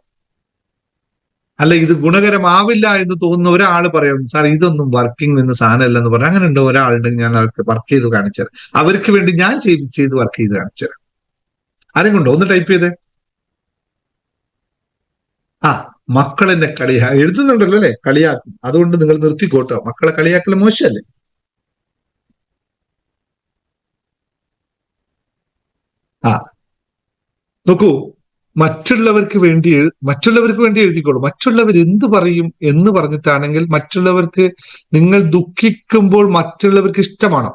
അല്ല ഇത് ഗുണകരമാവില്ല എന്ന് തോന്നുന്ന ഒരാൾ പറയാം, സാർ ഇതൊന്നും വർക്കിംഗ് എന്ന സാധനമല്ല എന്ന് പറയാം. അങ്ങനെ ഉണ്ടോ? ഒരാളുണ്ടെങ്കിൽ ഞാൻ അവർക്ക് വർക്ക് ചെയ്ത് കാണിച്ചത്, അവർക്ക് വേണ്ടി ഞാൻ ചെയ്ത് വർക്ക് ചെയ്ത് കാണിച്ചത്. ആരെങ്കിലും ഉണ്ടോ? ഒന്ന് ടൈപ്പ് ചെയ്തേ. മക്കൾ എന്നെ എഴുതുന്നുണ്ടല്ലോ അല്ലെ, കളിയാക്കും. അതുകൊണ്ട് നിങ്ങൾ നിർത്തിക്കോട്ടോ, മക്കളെ കളിയാക്കൽ മോശമല്ലേ? നോക്കൂ, മറ്റുള്ളവർക്ക് വേണ്ടി എഴുതിക്കോളൂ. മറ്റുള്ളവർ എന്ത് പറയും എന്ന് പറഞ്ഞിട്ടാണെങ്കിൽ, മറ്റുള്ളവർക്ക് നിങ്ങൾ ദുഃഖിക്കുമ്പോൾ മറ്റുള്ളവർക്ക് ഇഷ്ടമാണോ?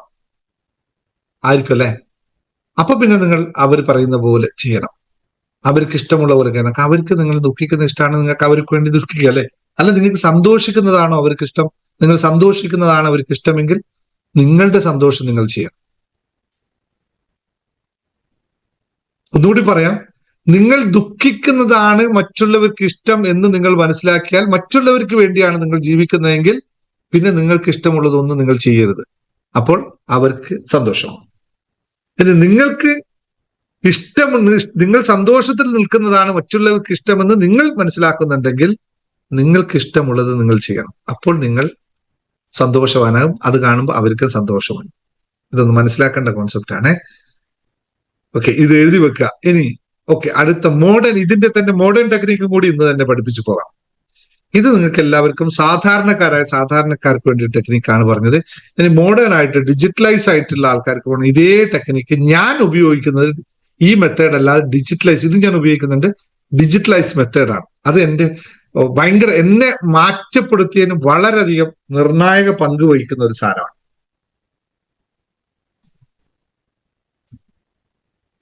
ആയിരിക്കും അല്ലെ? അപ്പൊ പിന്നെ നിങ്ങൾ അവർ പറയുന്ന പോലെ ചെയ്യണം. അവർക്ക് ഇഷ്ടമുള്ള പോലെ ചെയ്യണം. അവർക്ക് നിങ്ങൾ ദുഃഖിക്കുന്ന ഇഷ്ടമാണ്, നിങ്ങൾക്ക് അവർക്ക് വേണ്ടി ദുഃഖിക്കുക അല്ലെ? അല്ല, നിങ്ങൾക്ക് സന്തോഷിക്കുന്നതാണോ അവർക്ക് ഇഷ്ടം? നിങ്ങൾ സന്തോഷിക്കുന്നതാണ് അവർക്ക് ഇഷ്ടമെങ്കിൽ നിങ്ങളുടെ സന്തോഷം നിങ്ങൾ ചെയ്യണം. ഒന്നുകൂടി പറയാം, നിങ്ങൾ ദുഃഖിക്കുന്നതാണ് മറ്റുള്ളവർക്ക് ഇഷ്ടം എന്ന് നിങ്ങൾ മനസ്സിലാക്കിയാൽ, മറ്റുള്ളവർക്ക് വേണ്ടിയാണ് നിങ്ങൾ ജീവിക്കുന്നതെങ്കിൽ പിന്നെ നിങ്ങൾക്ക് ഇഷ്ടമുള്ളതൊന്നും നിങ്ങൾ ചെയ്യരുത്. അപ്പോൾ അവർക്ക് സന്തോഷമാണ്. ഇനി നിങ്ങൾക്ക് നിങ്ങൾ സന്തോഷത്തിൽ നിൽക്കുന്നതാണ് മറ്റുള്ളവർക്ക് ഇഷ്ടമെന്ന് നിങ്ങൾ മനസ്സിലാക്കുന്നുണ്ടെങ്കിൽ നിങ്ങൾക്ക് ഇഷ്ടമുള്ളത് നിങ്ങൾ ചെയ്യണം. അപ്പോൾ നിങ്ങൾ സന്തോഷവാനാകും. അത് കാണുമ്പോൾ അവർക്ക് സന്തോഷമാണ്. ഇതൊന്ന് മനസ്സിലാക്കേണ്ട കോൺസെപ്റ്റ് ആണ്. ഓക്കെ, ഇത് എഴുതി വെക്കുക. ഇനി അടുത്ത ഇതിന്റെ തന്നെ മോഡേൺ ടെക്നിക്കും കൂടി ഇന്ന് തന്നെ പഠിപ്പിച്ചു പോകാം. ഇത് നിങ്ങൾക്ക് എല്ലാവർക്കും സാധാരണക്കാർക്ക് വേണ്ടി ടെക്നിക്കാണ് പറഞ്ഞത്. ഇനി മോഡേൺ ആയിട്ട് ഡിജിറ്റലൈസ് ആയിട്ടുള്ള ആൾക്കാർക്ക് പോകണം. ഇതേ ടെക്നിക്ക് ഞാൻ ഉപയോഗിക്കുന്നത് ഈ മെത്തേഡ് അല്ലാതെ ഇത് ഞാൻ ഉപയോഗിക്കുന്നുണ്ട്. ഡിജിറ്റലൈസ് മെത്തേഡാണ്. അത് എന്നെ മാറ്റപ്പെടുത്തിയതിന് വളരെയധികം നിർണായക പങ്ക് വഹിക്കുന്ന ഒരു സാധനമാണ്.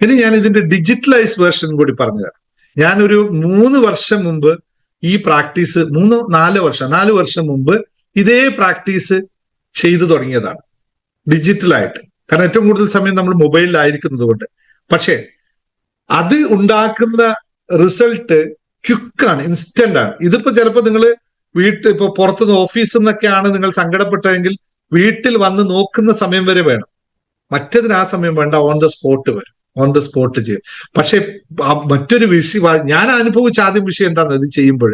ഇനി ഞാൻ ഇതിന്റെ ഡിജിറ്റലൈസ് വേർഷൻ കൂടി പറഞ്ഞുതരാം. ഞാനൊരു 3 വർഷം മുമ്പ് ഈ പ്രാക്ടീസ് 4 വർഷം മുമ്പ് ഇതേ പ്രാക്ടീസ് ചെയ്തു തുടങ്ങിയതാണ് ഡിജിറ്റലായിട്ട്. കാരണം ഏറ്റവും കൂടുതൽ സമയം നമ്മൾ മൊബൈലിലായിരിക്കുന്നത് കൊണ്ട്. പക്ഷേ അത് ഉണ്ടാക്കുന്ന റിസൾട്ട് ക്വിക്കാണ്, ഇൻസ്റ്റന്റ് ആണ്. ഇതിപ്പോ ചിലപ്പോൾ നിങ്ങൾ ഇപ്പൊ പുറത്തുനിന്ന് ഓഫീസിൽ നിന്നൊക്കെയാണ് നിങ്ങൾ സങ്കടപ്പെട്ടതെങ്കിൽ വീട്ടിൽ വന്ന് നോക്കുന്ന സമയം വരെ വേണം. മറ്റതിന് ആ സമയം വേണ്ട, ഓൺ ദ സ്പോട്ട് ചെയ്യും. പക്ഷെ മറ്റൊരു വിഷയം ഞാൻ അനുഭവിച്ച ആദ്യം വിഷയം എന്താണെന്ന് ഇത് ചെയ്യുമ്പോൾ,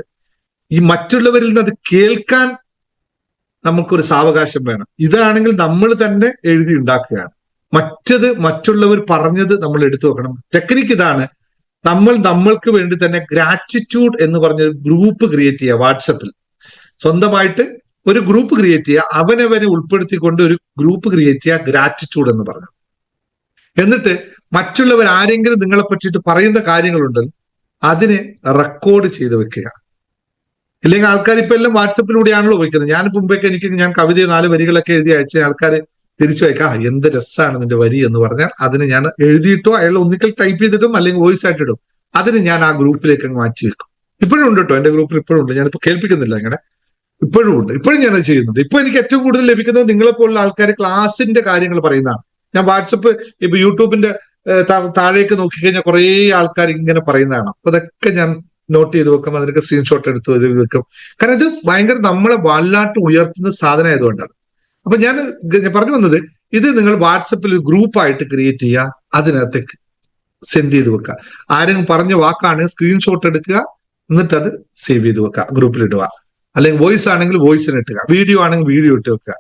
ഈ മറ്റുള്ളവരിൽ നിന്ന് അത് കേൾക്കാൻ നമുക്കൊരു സാവകാശം വേണം. ഇതാണെങ്കിൽ നമ്മൾ തന്നെ എഴുതി ഉണ്ടാക്കുകയാണ്. മറ്റുള്ളവർ പറഞ്ഞത് നമ്മൾ എടുത്തു വെക്കണം. ടെക്നിക്ക് ഇതാണ്. നമ്മൾക്ക് വേണ്ടി തന്നെ ഗ്രാറ്റിറ്റ്യൂഡ് എന്ന് പറഞ്ഞൊരു ഗ്രൂപ്പ് ക്രിയേറ്റ് ചെയ്യുക. വാട്സപ്പിൽ സ്വന്തമായിട്ട് ഒരു ഗ്രൂപ്പ് ക്രിയേറ്റ് ചെയ്യുക. അവനവനെ ഉൾപ്പെടുത്തിക്കൊണ്ട് ഒരു ഗ്രൂപ്പ് ക്രിയേറ്റ് ചെയ്യുക, ഗ്രാറ്റിറ്റ്യൂഡ് എന്ന് പറഞ്ഞു. എന്നിട്ട് മറ്റുള്ളവർ ആരെങ്കിലും നിങ്ങളെ പറ്റിയിട്ട് പറയുന്ന കാര്യങ്ങളുണ്ടല്ലോ, അതിനെ റെക്കോർഡ് ചെയ്ത് വെക്കുക. ഇല്ലെങ്കിൽ ആൾക്കാർ ഇപ്പൊ എല്ലാം വാട്സപ്പിലൂടെയാണല്ലോ വയ്ക്കുന്നത്. ഞാനിപ്പോ മുമ്പേക്ക് ഞാൻ കവിത 4 വരികളൊക്കെ എഴുതി അയച്ച ആൾക്കാർ തിരിച്ചു വയ്ക്കാം, എന്ത് രസമാണ് നിന്റെ വരി എന്ന് പറഞ്ഞാൽ അതിന് ഞാൻ എഴുതിയിട്ടോ അയാൾ ഒന്നിക്കൽ ടൈപ്പ് ചെയ്തിട്ടും അല്ലെങ്കിൽ വോയിസ് ആയിട്ട് ഇടും. അതിന് ഞാൻ ആ ഗ്രൂപ്പിലേക്ക് അങ്ങ് മാറ്റി വെക്കും. ഇപ്പോഴും ഉണ്ട് കേട്ടോ, എന്റെ ഗ്രൂപ്പിൽ ഇപ്പോഴും ഉണ്ട്. ഞാനിപ്പോ കേൾപ്പിക്കുന്നില്ല, അങ്ങനെ ഇപ്പോഴും ഉണ്ട്. ഇപ്പോഴും ഞാനത് ചെയ്യുന്നുണ്ട്. ഇപ്പൊ എനിക്ക് ഏറ്റവും കൂടുതൽ ലഭിക്കുന്നത് നിങ്ങളെപ്പോലുള്ള ആൾക്കാർ ക്ലാസിന്റെ കാര്യങ്ങൾ പറയുന്നതാണ്. ഞാൻ വാട്സപ്പ് ഇപ്പൊ യൂട്യൂബിന്റെ താഴേക്ക് നോക്കിക്കഴിഞ്ഞാൽ കുറേ ആൾക്കാർ ഇങ്ങനെ പറയുന്നതാണ്. അപ്പൊ അതൊക്കെ ഞാൻ നോട്ട് ചെയ്ത് വെക്കും, അതിനൊക്കെ സ്ക്രീൻഷോട്ട് എടുത്ത് വെക്കും. കാരണം ഇത് ഭയങ്കര നമ്മളെ വല്ലാട്ട് ഉയർത്തുന്ന സാധനം ആയതുകൊണ്ടാണ്. അപ്പൊ ഞാൻ പറഞ്ഞു വന്നത്, ഇത് നിങ്ങൾ വാട്സപ്പിൽ ഗ്രൂപ്പായിട്ട് ക്രിയേറ്റ് ചെയ്യുക, അതിനകത്തേക്ക് സെൻഡ് ചെയ്ത് വെക്കുക. ആരെങ്കിലും പറഞ്ഞ വാക്കാണ് സ്ക്രീൻഷോട്ട് എടുക്കുക, എന്നിട്ട് അത് സേവ് ചെയ്ത് വെക്കുക, ഗ്രൂപ്പിൽ ഇടുക. അല്ലെങ്കിൽ വോയിസ് ആണെങ്കിൽ വോയിസിന് ഇട്ടുക, വീഡിയോ ആണെങ്കിൽ വീഡിയോ ഇട്ട് വെക്കുക.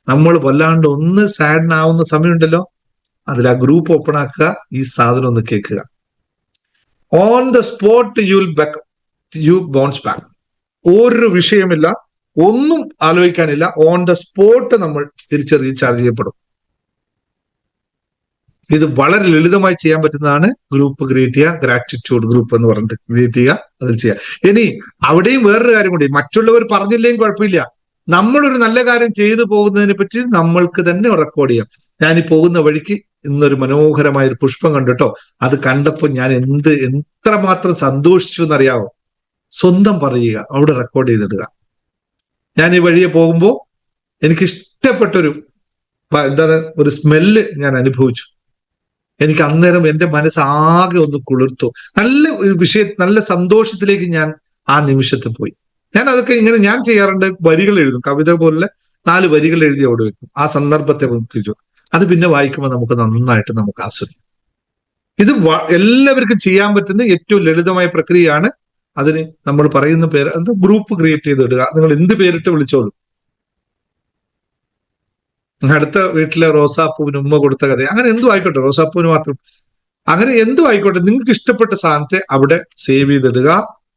നമ്മൾ വല്ലാണ്ട് ഒന്ന് സാഡൻ ആവുന്ന സമയമുണ്ടല്ലോ, അതിൽ ആ ഗ്രൂപ്പ് ഓപ്പൺ ആക്കുക, ഈ സാധനം ഒന്ന് കേൾക്കുക. On the spot you bounce back. ഒരു വിഷയമില്ല, ഒന്നും ആലോചിക്കാനില്ല, ഓൺ ദ സ്പോട്ട് നമ്മൾ തിരിച്ച് റീചാർജ് ചെയ്യപ്പെടും. ഇത് വളരെ ലളിതമായി ചെയ്യാൻ പറ്റുന്നതാണ്. ഗ്രൂപ്പ് ക്രിയേറ്റ് ചെയ്യുക, ഗ്രാറ്റിറ്റ്യൂഡ് ഗ്രൂപ്പ് എന്ന് പറഞ്ഞിട്ട് ക്രിയേറ്റ് ചെയ്യുക, അതിൽ ചെയ്യുക. ഇനി അവിടെയും വേറൊരു കാര്യം കൂടി, മറ്റുള്ളവർ പറഞ്ഞില്ലെങ്കിൽ കുഴപ്പമില്ല, നമ്മളൊരു നല്ല കാര്യം ചെയ്തു പോകുന്നതിനെ പറ്റി നമ്മൾക്ക് തന്നെ റെക്കോർഡ് ചെയ്യാം. ഞാൻ ഈ പോകുന്ന വഴിക്ക് ഇന്നൊരു മനോഹരമായ ഒരു പുഷ്പം കണ്ടിട്ടോ, അത് കണ്ടപ്പോൾ ഞാൻ എത്രമാത്രം സന്തോഷിച്ചു എന്നറിയാവോ, സ്വന്തം പറയുക, അവിടെ റെക്കോർഡ് ചെയ്തിടുക. ഞാൻ ഈ വഴിയെ പോകുമ്പോൾ എനിക്ക് ഇഷ്ടപ്പെട്ടൊരു ഒരു സ്മെല്ല് ഞാൻ അനുഭവിച്ചു. എനിക്ക് അന്നേരം എന്റെ മനസ്സാകെ ഒന്ന് കുളിർത്തു. നല്ല സന്തോഷത്തിലേക്ക് ഞാൻ ആ നിമിഷത്തിൽ പോയി. ഞാൻ അതൊക്കെ ഇങ്ങനെ ഞാൻ ചെയ്യാറുണ്ട്. വരികൾ എഴുതും, കവിത പോലെ 4 വരികൾ എഴുതി അവിടെ വെക്കും, ആ സന്ദർഭത്തെ നോക്കിച്ചു. അത് പിന്നെ വായിക്കുമ്പോൾ നമുക്ക് നന്നായിട്ട് നമുക്ക് ആസ്വദിക്കും. ഇത് എല്ലാവർക്കും ചെയ്യാൻ പറ്റുന്ന ഏറ്റവും ലളിതമായ പ്രക്രിയയാണ്. അതിന് നമ്മൾ പറയുന്ന പേര് ഗ്രൂപ്പ് ക്രിയേറ്റ് ചെയ്തിടുക. നിങ്ങൾ എന്ത് പേരിട്ട് വിളിച്ചോളൂ. അടുത്ത വീട്ടിലെ റോസാപ്പൂവിന് ഉമ്മ കൊടുത്ത കഥ, അങ്ങനെ എന്തും ആയിക്കോട്ടെ, റോസാപ്പൂവിന് മാത്രം, അങ്ങനെ എന്തും ആയിക്കോട്ടെ, നിങ്ങൾക്ക് ഇഷ്ടപ്പെട്ട സാധനത്തെ അവിടെ സേവ് ചെയ്തിടുക.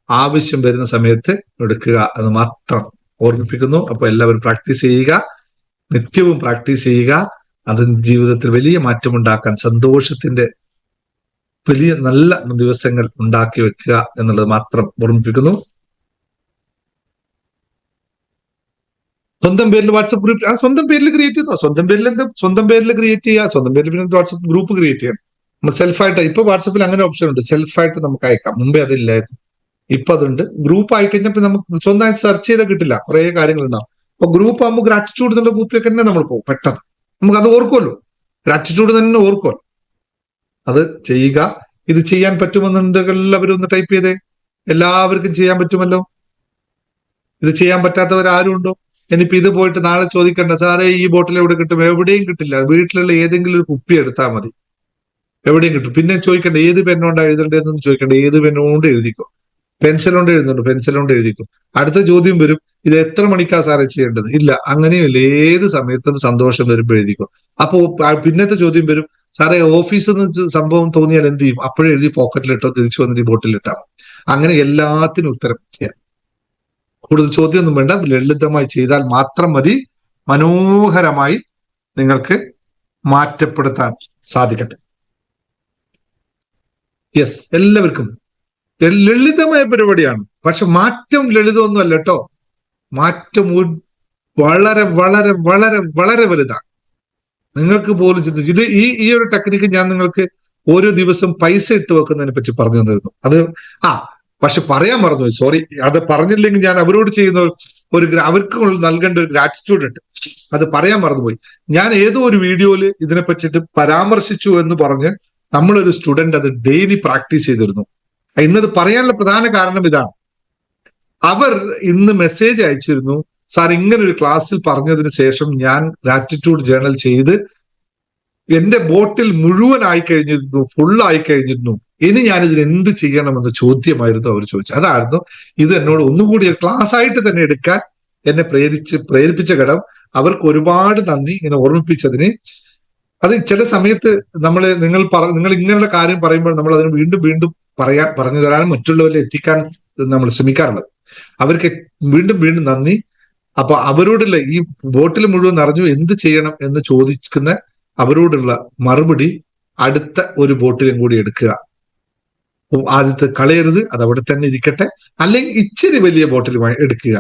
ആവശ്യം വരുന്ന സമയത്ത് എടുക്കുക എന്ന് മാത്രം ഓർമ്മിപ്പിക്കുന്നു. അപ്പൊ എല്ലാവരും പ്രാക്ടീസ് ചെയ്യുക, നിത്യവും പ്രാക്ടീസ് ചെയ്യുക. അതിന് ജീവിതത്തിൽ വലിയ മാറ്റമുണ്ടാക്കാൻ, സന്തോഷത്തിന്റെ വലിയ നല്ല ദിവസങ്ങൾ ഉണ്ടാക്കി വെക്കുക എന്നുള്ളത് മാത്രം ഓർമ്മിപ്പിക്കുന്നു. സ്വന്തം പേരിൽ വാട്സപ്പ് ഗ്രൂപ്പ്, സ്വന്തം പേരിൽ ക്രിയേറ്റ് ചെയ്തോ. സ്വന്തം പേരിൽ ക്രിയേറ്റ് ചെയ്യുക. സ്വന്തം പേരിൽ പിന്നെ വാട്സപ്പ് ഗ്രൂപ്പ് ക്രിയേറ്റ് ചെയ്യണം. നമ്മൾ സെൽഫായിട്ട്, ഇപ്പൊ വാട്സപ്പിൽ അങ്ങനെ ഓപ്ഷൻ ഉണ്ട്, സെൽഫായിട്ട് നമുക്ക് അയക്കാം. മുമ്പേ അതില്ലായിരുന്നു, ഇപ്പൊ അതുണ്ട്. ഗ്രൂപ്പ് ആയി കഴിഞ്ഞപ്പോൾ നമുക്ക് സ്വന്തമായി സെർച്ച് ചെയ്താൽ കിട്ടില്ല, കുറെ കാര്യങ്ങളുണ്ടാവും. അപ്പൊ ഗ്രൂപ്പ് ആകുമ്പോൾ ഗ്രാറ്റിറ്റ്യൂഡ് എന്നുള്ള ഗ്രൂപ്പിലേക്ക് തന്നെ നമ്മൾ പോകും. പെട്ടെന്ന് നമുക്ക് അത് ഓർക്കുമല്ലോ, ഗ്രാറ്റിറ്റ്യൂഡ് തന്നെ ഓർക്കുമല്ലോ. അത് ചെയ്യുക. ഇത് ചെയ്യാൻ പറ്റുമെന്നുണ്ടെങ്കിൽ എല്ലാവരും ഒന്ന് ടൈപ്പ് ചെയ്തേ. എല്ലാവർക്കും ചെയ്യാൻ പറ്റുമല്ലോ. ഇത് ചെയ്യാൻ പറ്റാത്തവരാരും ഉണ്ടോ? ഇനിയിപ്പോ ഇത് പോയിട്ട് നാളെ ചോദിക്കണ്ട, സാറേ ഈ ബോട്ടിൽ എവിടെ കിട്ടും? എവിടെയും കിട്ടില്ല. വീട്ടിലുള്ള ഏതെങ്കിലും ഒരു കുപ്പി എടുത്താൽ മതി, എവിടെയും കിട്ടും. പിന്നെ ചോദിക്കണ്ട ഏത് പെണ്ണുകൊണ്ടാണ് എഴുതേണ്ടതെന്ന് ചോദിക്കണ്ട, ഏത് പെണ്ണുകൊണ്ട് എഴുതിക്കോ. പെൻസിൽ കൊണ്ട് എഴുതുന്നുണ്ട്, പെൻസിൽ കൊണ്ട് എഴുതിക്കും. അടുത്ത ചോദ്യം വരും, ഇത് എത്ര മണിക്കാ സാറേ ചെയ്യേണ്ടത്? ഇല്ല, അങ്ങനെയല്ല, ഏത് സമയത്തും സന്തോഷം വരുമ്പോൾ എഴുതിക്കോ. അപ്പൊ പിന്നത്തെ ചോദ്യം വരും, സാറേ ഓഫീസിൽ നിന്ന് സംഭവം തോന്നിയാൽ എന്ത് ചെയ്യും? അപ്പോഴേ എഴുതി പോക്കറ്റിലിട്ടോ, തിരിച്ചു വന്നിട്ട് ബോട്ടിലിട്ടാ. അങ്ങനെ എല്ലാത്തിനും ഉത്തരം ചെയ്യാം. കൂടുതൽ ചോദ്യമൊന്നും വേണ്ട, ലളിതമായി ചെയ്താൽ മാത്രം മതി. മനോഹരമായി നിങ്ങൾക്ക് മാറ്റപ്പെടുത്താൻ സാധിക്കട്ടെ. യെസ്, എല്ലാവർക്കും ലളിതമായ പരിപാടിയാണ്. പക്ഷെ മാറ്റം ലളിതമൊന്നും അല്ല കേട്ടോ. മാറ്റം വളരെ വളരെ വളരെ വളരെ വലുതാണ്. നിങ്ങൾക്ക് പോലും ചിന്തിച്ചു. ഇത് ഈ ഒരു ടെക്നിക്ക് ഞാൻ നിങ്ങൾക്ക് ഓരോ ദിവസം പൈസ ഇട്ട് വെക്കുന്നതിനെ പറ്റി പറഞ്ഞു തന്നിരുന്നു. അത് പക്ഷെ പറയാൻ മറന്നുപോയി, സോറി. അത് പറഞ്ഞില്ലെങ്കിൽ ഞാൻ അവരോട് ചെയ്യുന്ന അവർക്ക് നൽകേണ്ട ഒരു ഗ്രാറ്റിറ്റ്യൂഡ് ഉണ്ട്, അത് പറയാൻ മറന്നുപോയി. ഞാൻ ഏതോ ഒരു വീഡിയോയിൽ ഇതിനെ പറ്റിയിട്ട് പരാമർശിച്ചു എന്ന് പറഞ്ഞ് നമ്മളൊരു സ്റ്റുഡന്റ് അത് ഡെയിലി പ്രാക്ടീസ് ചെയ്തിരുന്നു. ഇന്നത് പറയാനുള്ള പ്രധാന കാരണം ഇതാണ്. അവർ ഇന്ന് മെസ്സേജ് അയച്ചിരുന്നു, സാർ ഇങ്ങനെ ഒരു ക്ലാസ്സിൽ പറഞ്ഞതിന് ശേഷം ഞാൻ ഗ്രാറ്റിറ്റ്യൂഡ് ജേർണൽ ചെയ്ത് എന്റെ ബോട്ടിൽ മുഴുവൻ ആയിക്കഴിഞ്ഞിരുന്നു, ഫുള്ളായി കഴിഞ്ഞിരുന്നു, ഇനി ഞാനിതിന് എന്ത് ചെയ്യണമെന്ന ചോദ്യമായിരുന്നു അവർ ചോദിച്ചത്. അതായിരുന്നു ഇത് എന്നോട് ഒന്നുകൂടി ക്ലാസ് ആയിട്ട് തന്നെ എടുക്കാൻ എന്നെ പ്രേരിപ്പിച്ച ഘടകം. അവർക്ക് ഒരുപാട് നന്ദി ഇങ്ങനെ ഓർമ്മിപ്പിച്ചതിന്. അത് ചില സമയത്ത് നിങ്ങൾ ഇങ്ങനെയുള്ള കാര്യം പറയുമ്പോൾ നമ്മൾ അതിന് വീണ്ടും വീണ്ടും പറഞ്ഞു തരാനും മറ്റുള്ളവരിൽ എത്തിക്കാൻ നമ്മൾ ശ്രമിക്കാറുള്ളത്. അവർക്ക് വീണ്ടും വീണ്ടും നന്ദി. അപ്പൊ അവരോടുള്ള ഈ ബോട്ടിൽ മുഴുവൻ നിറഞ്ഞു, എന്ത് ചെയ്യണം എന്ന് ചോദിക്കുന്ന അവരോടുള്ള മറുപടി, അടുത്ത ഒരു ബോട്ടിലും കൂടി എടുക്കുക. ആദ്യത്തെ കളയരുത്, അത് അവിടെ തന്നെ ഇരിക്കട്ടെ. അല്ലെങ്കിൽ ഇച്ചിരി വലിയ ബോട്ടിലുമായി എടുക്കുക.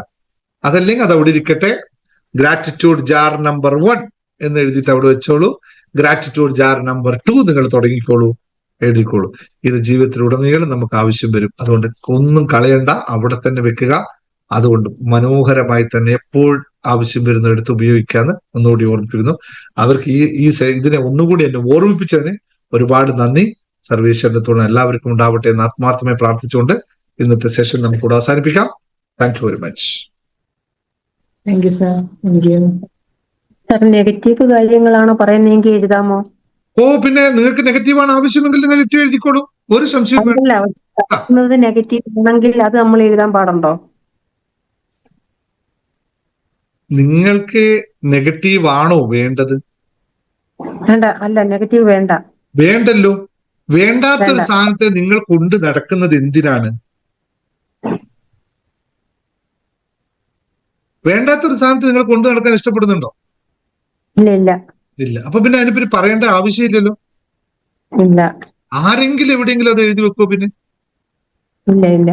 അതല്ലെങ്കിൽ അത് അവിടെ ഇരിക്കട്ടെ. ഗ്രാറ്റിറ്റ്യൂഡ് ജാർ നമ്പർ 1 എന്ന് എഴുതിയിട്ട് അവിടെ വെച്ചോളൂ. ഗ്രാറ്റിറ്റ്യൂഡ് ജാർ നമ്പർ 2 നിങ്ങൾ തുടങ്ങിക്കോളൂ, എഴുതിക്കോളൂ. ഇത് ജീവിതത്തിലുടനീളം നമുക്ക് ആവശ്യം വരും. അതുകൊണ്ട് ഒന്നും കളയണ്ട, അവിടെ തന്നെ വെക്കുക. അതുകൊണ്ട് മനോഹരമായി തന്നെ എപ്പോൾ ആവശ്യം വരുന്ന എടുത്ത് ഉപയോഗിക്കാന്ന് ഒന്നുകൂടി ഓർമ്മിപ്പിക്കുന്നു. അവർക്ക് ഇതിനെ ഒന്നുകൂടി എന്നെ ഓർമ്മിപ്പിച്ചതിന് ഒരുപാട് നന്ദി. സർവേശ്വരന്റെ തുണ എല്ലാവർക്കും ഉണ്ടാവട്ടെ എന്ന് ആത്മാർത്ഥമായി പ്രാർത്ഥിച്ചുകൊണ്ട് ഇന്നത്തെ സെഷൻ നമുക്കിവിടെ അവസാനിപ്പിക്കാം. Thank you very much. Thank you sir. Thank you. Sir negative കാര്യങ്ങളാണോ പറയുന്നതെങ്കിൽ എഴുതാമോ? ഓ പിന്നെ നിങ്ങൾക്ക് നെഗറ്റീവാണ് ആവശ്യമെങ്കിൽ നെഗറ്റീവ് എഴുതിക്കോളൂ, ഒരു സംശയം വേണ്ട. അതല്ല, പറയുന്നത് നെഗറ്റീവ് ആണെങ്കിൽ അത് നമ്മൾ എഴുതാൻ പാടുണ്ടോ? നിങ്ങൾക്ക് നെഗറ്റീവ് ആണോ വേണ്ടത്? വേണ്ട, അല്ല നെഗറ്റീവ് വേണ്ട. വേണ്ടല്ലോ. വേണ്ടാത്തൊരു വേണ്ട. സാധനത്തെ നിങ്ങൾ കൊണ്ട് നടക്കുന്നത് എന്തിനാണ്? വേണ്ടാത്തൊരു സാധനത്തെ നിങ്ങൾ കൊണ്ടു നടക്കാൻ ഇഷ്ടപ്പെടുന്നുണ്ടോ? ഇല്ല ഇല്ല ഇല്ല. അപ്പൊ പിന്നെ അതിനെപ്പറ്റി പറയേണ്ട ആവശ്യമില്ലല്ലോ. ഇല്ല ആരെങ്കിലും എവിടെയെങ്കിലും അത് എഴുതി വെക്കോ? പിന്നെ ഇല്ല ഇല്ല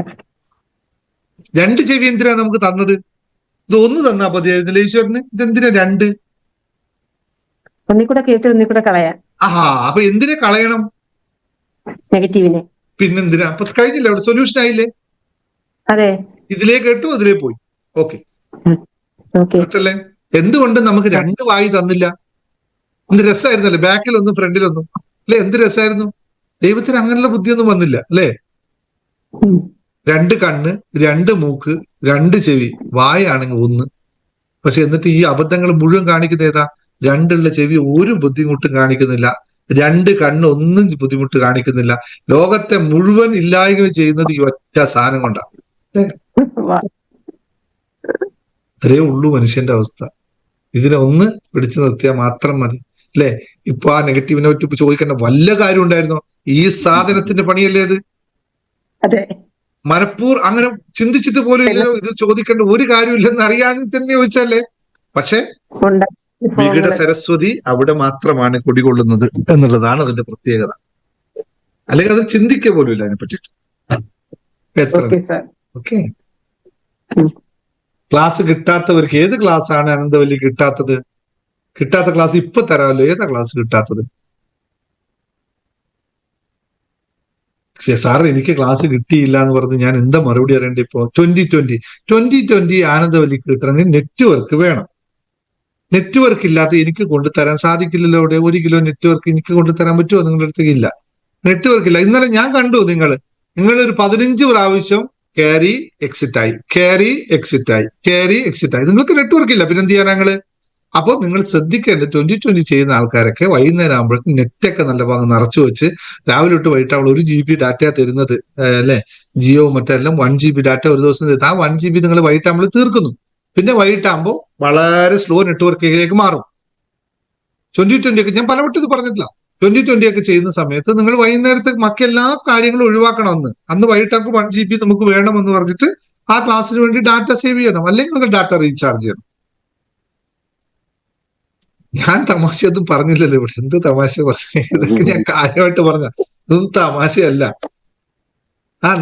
രണ്ട് ചെവി എന്തിനാ നമുക്ക് തന്നത്? ഇത് ഒന്ന് തന്നാ മതിയായിരുന്നില്ല ഈശ്വരന്, ഇതെന്തിനാ രണ്ട്? ഒന്നിക്കൂടെ കേട്ട് ഒന്നിക്കൂടെ കളയാൻ ആഹാ, അപ്പൊ എന്തിനെ കളയണം? നെഗറ്റീവിനെ. പിന്നെന്തിനാ? അപ്പൊ കഴിഞ്ഞില്ല, അവിടെ സൊല്യൂഷൻ ആയില്ലേ? അതെ. ഇതിലേ കേട്ടു അതിലേ പോയി. Okay, okay. അല്ലേ? എന്തുകൊണ്ട് നമുക്ക് രണ്ട് വായി തന്നില്ല? എന്ത് രസമായിരുന്നല്ലേ, ബാക്കിലൊന്നും ഫ്രണ്ടിലൊന്നും, അല്ലെ? എന്ത് രസമായിരുന്നു. ദൈവത്തിന് അങ്ങനെയുള്ള ബുദ്ധിയൊന്നും വന്നില്ല, അല്ലേ? രണ്ട് കണ്ണ്, രണ്ട് മൂക്ക്, രണ്ട് ചെവി, വായാണെങ്കിൽ ഒന്ന്. പക്ഷെ എന്നിട്ട് ഈ അബദ്ധങ്ങൾ മുഴുവൻ കാണിക്കുന്ന ഏതാ? രണ്ടുള്ള ചെവി ഒരു ബുദ്ധിമുട്ടും കാണിക്കുന്നില്ല, രണ്ട് കണ്ണ് ഒന്നും ബുദ്ധിമുട്ട് കാണിക്കുന്നില്ല. ലോകത്തെ മുഴുവൻ ഇല്ലായ്മ ചെയ്യുന്നത് ഈ ഒറ്റ സാധനം കൊണ്ടാണ്. അത്രേ ഉള്ളൂ മനുഷ്യന്റെ അവസ്ഥ. ഇതിനെ ഒന്ന് പിടിച്ചു നിർത്തിയാൽ മാത്രം മതി, അല്ലെ? ഇപ്പൊ ആ നെഗറ്റീവിനെ പറ്റി ഇപ്പൊ ചോദിക്കേണ്ട വല്ല കാര്യം ഉണ്ടായിരുന്നോ? ഈ സാധനത്തിന്റെ പണിയല്ലേ അത്? അതെ. അങ്ങനെ ചിന്തിച്ചിട്ട് പോലും ഇല്ലല്ലോ. ഇത് ചോദിക്കേണ്ട ഒരു കാര്യമില്ലെന്ന് അറിയാൻ തന്നെ ചോദിച്ചല്ലേ. പക്ഷെ വികട സരസ്വതി അവിടെ മാത്രമാണ് കുടികൊള്ളുന്നത് എന്നുള്ളതാണ് അതിന്റെ പ്രത്യേകത. അല്ലെങ്കിൽ അത് ചിന്തിക്കുക പോലും ഇല്ല അതിനെ പറ്റിട്ട്. ഓക്കെ. ക്ലാസ് കിട്ടാത്തവർക്ക് ഏത് ക്ലാസ് ആണ് അനന്തവല്ലി കിട്ടാത്തത്? കിട്ടാത്ത ക്ലാസ് ഇപ്പൊ തരാമല്ലോ. ഏതാ ക്ലാസ് കിട്ടാത്തത്? സാർ എനിക്ക് ക്ലാസ് കിട്ടിയില്ല എന്ന് പറഞ്ഞ് ഞാൻ എന്താ മറുപടി അറിയേണ്ടി? ഇപ്പോ 2020 ആനന്ദവല്ലിക്ക് കിട്ടണമെങ്കിൽ നെറ്റ്വർക്ക് വേണം. നെറ്റ്വർക്ക് ഇല്ലാത്ത എനിക്ക് കൊണ്ടുതരാൻ സാധിക്കില്ലല്ലോ. ഇവിടെ 1 കിലോ നെറ്റ്വർക്ക് എനിക്ക് കൊണ്ടുതരാൻ പറ്റുമോ? നിങ്ങളുടെ അടുത്തേക്ക് ഇല്ല, നെറ്റ്വർക്ക് ഇല്ല. ഇന്നലെ ഞാൻ കണ്ടു നിങ്ങളൊരു 15 പ്രാവശ്യം കയറി എക്സിറ്റ് ആയി, കയറി എക്സിറ്റ് ആയി, കയറി എക്സിറ്റ് ആയി. നിങ്ങൾക്ക് നെറ്റ്വർക്ക് ഇല്ല, പിന്നെ എന്ത് ചെയ്യാൻ ഞങ്ങള്? അപ്പൊ നിങ്ങൾ ശ്രദ്ധിക്കേണ്ടത് 2020 ചെയ്യുന്ന ആൾക്കാരൊക്കെ വൈകുന്നേരം ആകുമ്പോഴേക്കും നെറ്റൊക്കെ നല്ല ഭാഗം നിറച്ചു വെച്ച് രാവിലെ തൊട്ട് വൈകിട്ട് അവൾ 1 GB ഡാറ്റ തരുന്നത്, അല്ലെ? ജിയോ മറ്റെല്ലാം 1 GB ഡാറ്റ ഒരു ദിവസം തരുന്നത്. ആ 1 GB നിങ്ങൾ വൈകിട്ടാകുമ്പോൾ തീർക്കുന്നു. പിന്നെ വൈകിട്ടാകുമ്പോൾ വളരെ സ്ലോ നെറ്റ്വർക്കിലേക്ക് മാറും. 2020 ഒക്കെ ഞാൻ പലവട്ടം ഇത് പറഞ്ഞിട്ടില്ല. 2020 ഒക്കെ ചെയ്യുന്ന സമയത്ത് നിങ്ങൾ വൈകുന്നേരത്തെ മറ്റെല്ലാ കാര്യങ്ങളും ഒഴിവാക്കണം. അന്ന് വൈകിട്ടാകുമ്പോൾ 1 GB നമുക്ക് വേണമെന്ന് പറഞ്ഞിട്ട് ആ ക്ലാസ്സിന് വേണ്ടി ഡാറ്റ സേവ് ചെയ്യണം, അല്ലെങ്കിൽ നിങ്ങൾ ഡാറ്റ റീചാർജ് ചെയ്യണം. ഞാൻ തമാശയൊന്നും പറഞ്ഞില്ലല്ലോ ഇവിടെ. എന്ത് തമാശ പറഞ്ഞു? ഇതൊക്കെ ഞാൻ കാര്യമായിട്ട് പറഞ്ഞ, ഇതൊന്നും തമാശയല്ല.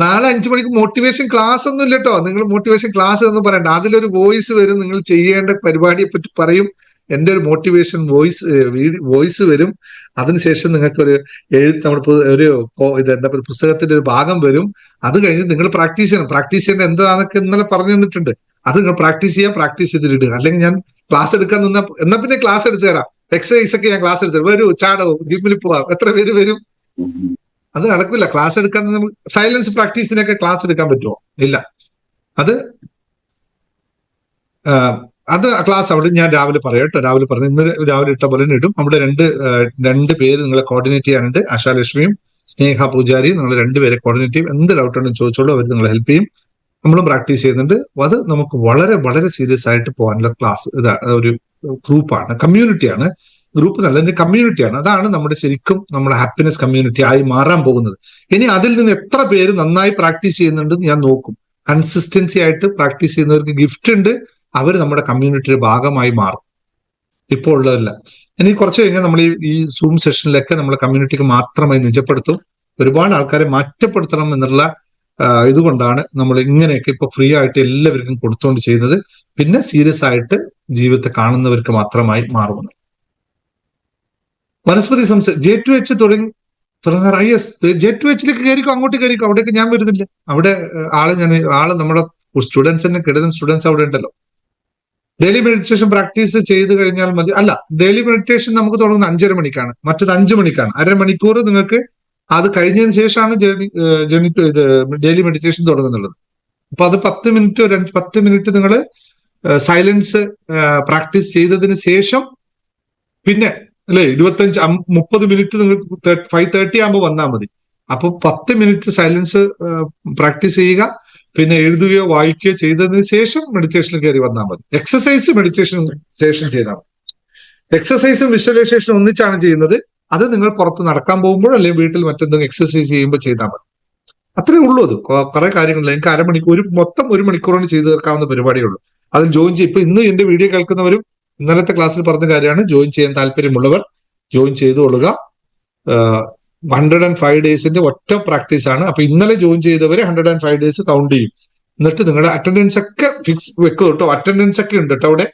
നാളെ 5 മണിക്ക് മോട്ടിവേഷൻ ക്ലാസ് ഒന്നും ഇല്ല കേട്ടോ. നിങ്ങൾ മോട്ടിവേഷൻ ക്ലാസ് ഒന്നും പറയണ്ട. അതിലൊരു വോയിസ് വരും, നിങ്ങൾ ചെയ്യേണ്ട പരിപാടിയെ പറ്റി പറയും. എന്റെ ഒരു മോട്ടിവേഷൻ വോയിസ് വരും. അതിനുശേഷം നിങ്ങൾക്കൊരു എന്താ പുസ്തകത്തിന്റെ ഒരു ഭാഗം വരും. അത് കഴിഞ്ഞ് നിങ്ങൾ പ്രാക്ടീസ് ചെയ്യണം. പ്രാക്ടീസ് ചെയ്യേണ്ട എന്താണെന്നൊക്കെ ഇന്നലെ പറഞ്ഞു തന്നിട്ടുണ്ട്. അത് നിങ്ങൾ പ്രാക്ടീസ് ചെയ്യുക, പ്രാക്ടീസ് ചെയ്തിടുക. അല്ലെങ്കിൽ ഞാൻ ക്ലാസ് എടുക്കാൻ എന്നാ പിന്നെ ക്ലാസ് എടുത്തു തരാം. എക്സസൈസ് ഒക്കെ ഞാൻ ക്ലാസ് എടുത്തു തരാം. വരൂ, ചാടവും, ജിമ്മിൽ പോവാം. എത്ര പേര് വരും? അത് നടക്കില്ല. ക്ലാസ് എടുക്കാൻ നമുക്ക് സൈലൻസ് പ്രാക്ടീസിനൊക്കെ ക്ലാസ് എടുക്കാൻ പറ്റുമോ? ഇല്ല. അത് ക്ലാസ് അവിടെ ഞാൻ രാവിലെ പറയാം കേട്ടോ. രാവിലെ പറഞ്ഞു, ഇന്ന് രാവിലെ ഇട്ട പോലെ ഇടും. അവിടെ രണ്ട് പേര് നിങ്ങളെ കോർഡിനേറ്റ് ചെയ്യാനുണ്ട്. ആശാലക്ഷ്മിയും സ്നേഹ പൂജാരിയും. നിങ്ങൾ 2 പേരെ കോർഡിനേറ്റ് ചെയ്യും. എന്ത് ഡൗട്ട് ഉണ്ടെന്ന് ചോദിച്ചോളൂ, അവർ നിങ്ങളെ ഹെൽപ്പ് ചെയ്യും. നമ്മളും പ്രാക്ടീസ് ചെയ്യുന്നുണ്ട്. അത് നമുക്ക് വളരെ വളരെ സീരിയസ് ആയിട്ട് പോകാനുള്ള ക്ലാസ് ഇതാണ്. ഒരു ഗ്രൂപ്പാണ്, കമ്മ്യൂണിറ്റിയാണ്. ഗ്രൂപ്പ് നല്ല ഒരു കമ്മ്യൂണിറ്റിയാണ്. അതാണ് നമ്മുടെ ഹാപ്പിനെസ് കമ്മ്യൂണിറ്റി ആയി മാറാൻ പോകുന്നത്. ഇനി അതിൽ നിന്ന് എത്ര പേര് നന്നായി പ്രാക്ടീസ് ചെയ്യുന്നുണ്ടെന്ന് ഞാൻ നോക്കും. കൺസിസ്റ്റൻസി ആയിട്ട് പ്രാക്ടീസ് ചെയ്യുന്നവർക്ക് ഗിഫ്റ്റ് ഉണ്ട്. അവർ നമ്മുടെ കമ്മ്യൂണിറ്റിയുടെ ഭാഗമായി മാറും. ഇപ്പോൾ ഉള്ളതല്ല. ഇനി കുറച്ച് കഴിഞ്ഞാൽ നമ്മൾ ഈ സൂം സെഷനിലൊക്കെ നമ്മളെ കമ്മ്യൂണിറ്റിക്ക് മാത്രമായി നിജപ്പെടുത്തും. ഒരുപാട് ആൾക്കാരെ മാറ്റപ്പെടുത്തണം എന്നുള്ള ഇതുകൊണ്ടാണ് നമ്മൾ ഇങ്ങനെയൊക്കെ ഇപ്പൊ ഫ്രീ ആയിട്ട് എല്ലാവർക്കും കൊടുത്തുകൊണ്ട് ചെയ്യുന്നത്. പിന്നെ സീരിയസ് ആയിട്ട് ജീവിതത്തെ കാണുന്നവർക്ക് മാത്രമായി മാറുന്നു. വനസ്പതി J2H തുടങ്ങാറായി. യെസ്, J2Hലേക്ക് കയറിക്കോ, അങ്ങോട്ട് കയറിക്കോ. അവിടേക്ക് ഞാൻ വരുന്നില്ല. അവിടെ ആള് നമ്മുടെ സ്റ്റുഡൻസ് തന്നെ, കിടന്ന സ്റ്റുഡൻസ് അവിടെ ഉണ്ടല്ലോ. ഡെയിലി മെഡിറ്റേഷൻ പ്രാക്ടീസ് ചെയ്ത് കഴിഞ്ഞാൽ മതി. അല്ല, ഡെയിലി മെഡിറ്റേഷൻ നമുക്ക് തുടങ്ങുന്നത് 5:30 മണിക്കാണ്, മറ്റത് 5 മണിക്കാണ്. 1/2 മണിക്കൂർ നിങ്ങൾക്ക് അത് കഴിഞ്ഞതിന് ശേഷമാണ് ഡെയിലി മെഡിറ്റേഷൻ തുടങ്ങുന്നുള്ളത്. അപ്പൊ അത് 10 മിനിറ്റ് നിങ്ങൾ സൈലൻസ് പ്രാക്ടീസ് ചെയ്തതിന് ശേഷം പിന്നെ അല്ലെ 30 മിനിറ്റ് നിങ്ങൾക്ക് 5:30 ആകുമ്പോൾ വന്നാൽ മതി. അപ്പൊ 10 മിനിറ്റ് സൈലൻസ് പ്രാക്ടീസ് ചെയ്യുക, പിന്നെ എഴുതുകയോ വായിക്കുകയോ ചെയ്തതിന് ശേഷം മെഡിറ്റേഷനിൽ കയറി വന്നാൽ മതി. എക്സസൈസ് മെഡിറ്റേഷൻ ശേഷം ചെയ്താൽ മതി. എക്സസൈസും വിഷ്വലൈസേഷനും ഒന്നിച്ചാണ് ചെയ്യുന്നത്. അത് നിങ്ങൾ പുറത്ത് നടക്കാൻ പോകുമ്പോൾ അല്ലെങ്കിൽ വീട്ടിൽ മറ്റെന്തെങ്കിലും എക്സസൈസ് ചെയ്യുമ്പോൾ ചെയ്താൽ മതി. അത്രേ ഉള്ളൂ. അത് കുറെ കാര്യങ്ങളില്ല. എനിക്ക് അരമണിക്കൂർ മൊത്തം 1 മണിക്കൂറാണ് ചെയ്തു തീർക്കാവുന്ന പരിപാടിയേ ഉള്ളൂ. അതിൽ ജോയിൻ ചെയ്യും. ഇപ്പൊ ഇന്ന് എന്റെ വീഡിയോ കേൾക്കുന്നവരും ഇന്നലത്തെ ക്ലാസ്സിൽ പറഞ്ഞ കാര്യമാണ്. ജോയിൻ ചെയ്യാൻ താല്പര്യമുള്ളവർ ജോയിൻ ചെയ്തു കൊള്ളുക. 105 ഡേയ്സിന്റെ ഒറ്റ പ്രാക്ടീസ് ആണ്. അപ്പൊ ഇന്നലെ ജോയിൻ ചെയ്തവരെ 105 ഡേയ്സ് കൗണ്ട് ചെയ്യും. എന്നിട്ട് നിങ്ങളുടെ അറ്റൻഡൻസ് ഒക്കെ ഫിക്സ് വെക്കും കേട്ടോ. അറ്റൻഡൻസ് ഒക്കെ ഉണ്ട് കേട്ടോ അവിടെ.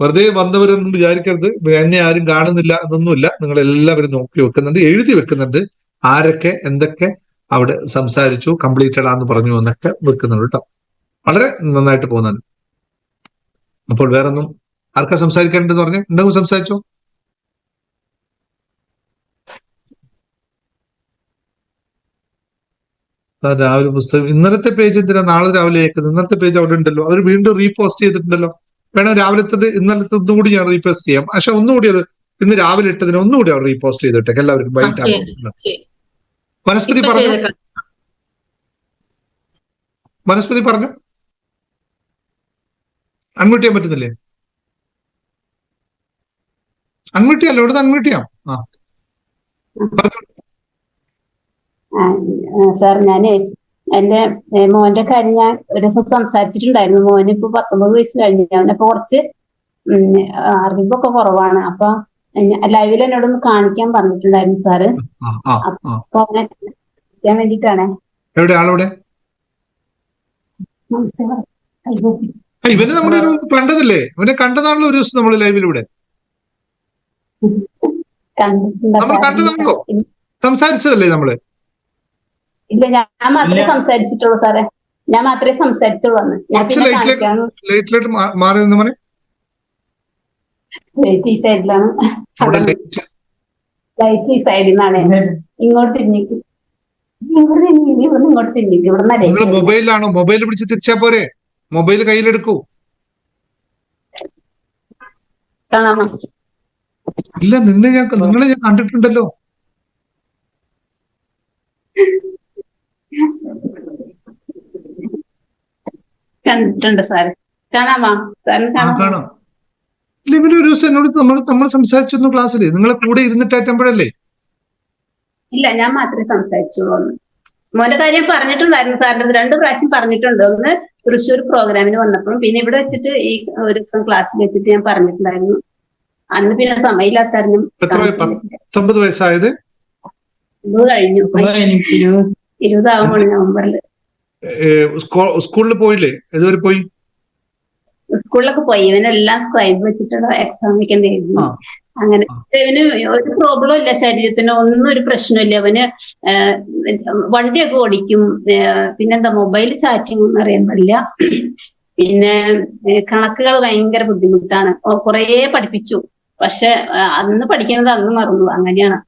വെറുതെ വന്നവരൊന്നും വിചാരിക്കരുത് എന്നെ ആരും കാണുന്നില്ല എന്നൊന്നുമില്ല. നിങ്ങൾ എല്ലാവരും നോക്കി വെക്കുന്നുണ്ട്, എഴുതി വെക്കുന്നുണ്ട്. ആരൊക്കെ എന്തൊക്കെ അവിടെ സംസാരിച്ചു, കംപ്ലീറ്റഡ് ആന്ന് പറഞ്ഞു എന്നൊക്കെ വെക്കുന്നുണ്ട് കേട്ടോ. വളരെ നന്നായിട്ട് പോകുന്നുണ്ട്. അപ്പോൾ വേറൊന്നും ആർക്കാ സംസാരിക്കേണ്ടതെന്ന് പറഞ്ഞ് ഉണ്ടെങ്കിൽ സംസാരിച്ചോ. രാവിലെ പുസ്തകം ഇന്നലത്തെ പേജ് എന്തിനാ നാളെ രാവിലെ അയക്കുന്നത്? ഇന്നലത്തെ പേജ് അവിടെ ഉണ്ടല്ലോ. അവർ വീണ്ടും റീപോസ്റ്റ് ചെയ്തിട്ടുണ്ടല്ലോ. വേണം രാവിലത്തത് ഇന്നലത്തെ ഒന്നുകൂടി ഞാൻ റീപോസ്റ്റ് ചെയ്യാം. പക്ഷെ ഒന്നുകൂടി അത് ഇന്ന് രാവിലെ ഇട്ടതിന് ഒന്നുകൂടി അവർ റീപോസ്റ്റ് ചെയ്തിട്ടേക്ക് എല്ലാവർക്കും വൈകിട്ട്. വനസ്പതി പറഞ്ഞു, വനസ്പതി പറഞ്ഞു. അൺമ്യൂട്ട് ചെയ്യാൻ പറ്റുന്നില്ലേ? അൺമ്യൂട്ട് ചെയ്യാലോ, ഇവിടുന്ന് അൺമ്യൂട്ട് ചെയ്യാം. സാർ, ഞാന് എന്റെ മോന്റെ കാര്യം ഞാൻ ഒരു ദിവസം സംസാരിച്ചിട്ടുണ്ടായിരുന്നു. മോന് ഇപ്പൊ 19 വയസ്സ് കഴിഞ്ഞു. അവനപ്പൊ കുറച്ച് അറിവൊക്കെ കുറവാണ്. അപ്പൊ ലൈവിൽ എന്നോടൊന്ന് കാണിക്കാൻ പറഞ്ഞിട്ടുണ്ടായിരുന്നു സാറ്. അപ്പൊ അവനെ കാണിക്കാൻ വേണ്ടിട്ടാണ്. ഇവന് നമ്മൾ കണ്ടതല്ലേ? ഇവനെ കണ്ടതാണല്ലോ ഒരു ദിവസം നമ്മള് ലൈവിലൂടെ കണ്ടതാണല്ലോ, സംസാരിച്ചതല്ലേ നമ്മള്? ഇല്ല, ഞാൻ മാത്രമേ സംസാരിച്ചിട്ടുള്ളൂ സാറേ. ഞാൻ മാത്രമേ സംസാരിച്ചുള്ളൂ. ഈ സൈഡിലാണ്, ലൈറ്റ് ഈ സൈഡിൽ നിന്നാണ്. ഇങ്ങോട്ട് തിരിഞ്ഞിട്ട് ഇങ്ങോട്ട് തിരിഞ്ഞിട്ട് ഇവിടെ മൊബൈലാണോ? മൊബൈൽ പിടിച്ച് തിരിച്ചാ പോരെ? മൊബൈൽ കയ്യിലെടുക്കൂ. കാണാമോ? ഇല്ല, നിങ്ങളെ ഞാൻ കണ്ടിട്ടുണ്ടല്ലോ. കണ്ടിട്ടുണ്ട് സാറ്. കാണാമോ? കാണാം. ഇല്ല, ഇവര് ഒരു ദിവസം എന്നോട് നമ്മൾ സംസാരിച്ചിരുന്നു ക്ലാസ്സിൽ. നിങ്ങളെ കൂടെ ഇരുന്നിട്ടാകുമ്പോഴല്ലേ? ഇല്ല, ഞാൻ മാത്രമേ സംസാരിച്ചുള്ളൂ. മോന്റെ കാര്യം പറഞ്ഞിട്ടുണ്ടായിരുന്നു സാറിന്റെ 2 പ്രാവശ്യം പറഞ്ഞിട്ടുണ്ട്. ഒന്ന് തൃശ്ശൂർ പ്രോഗ്രാമിന് വന്നപ്പോഴും പിന്നെ ഇവിടെ വെച്ചിട്ട് ഈ ഒരു ദിവസം ക്ലാസ്സിൽ വെച്ചിട്ട് ഞാൻ പറഞ്ഞിട്ടുണ്ടായിരുന്നു. അന്ന് പിന്നെ സമയമില്ലാത്തറിഞ്ഞു. 19 വയസ്സായത് 20 കഴിഞ്ഞു. 20 ആവുമ്പോൾ നവംബറിൽ. സ്കൂളിൽ പോയില്ലേ? ഏതുവരെ പോയി? സ്കൂളിലൊക്കെ പോയി. ഇവനെല്ലാം സ്ക്രൈബ് വെച്ചിട്ടുള്ള എക്സാം വെക്കാൻ എഴുതി. അങ്ങനെ ഇവന് ഒരു പ്രോബ്ലം ഇല്ല, ശരീരത്തിന് ഒന്നും ഒരു പ്രശ്നമില്ല. അവന് വണ്ടിയൊക്കെ ഓടിക്കും. പിന്നെന്താ, മൊബൈൽ ചാറ്റിംഗ് ഒന്നും അറിയാൻ പാടില്ല. പിന്നെ കണക്കുകൾ ഭയങ്കര ബുദ്ധിമുട്ടാണ്. കുറേ പഠിപ്പിച്ചു, പക്ഷെ അന്ന് പഠിക്കുന്നത് അന്ന് മറന്നു. അങ്ങനെയാണ്.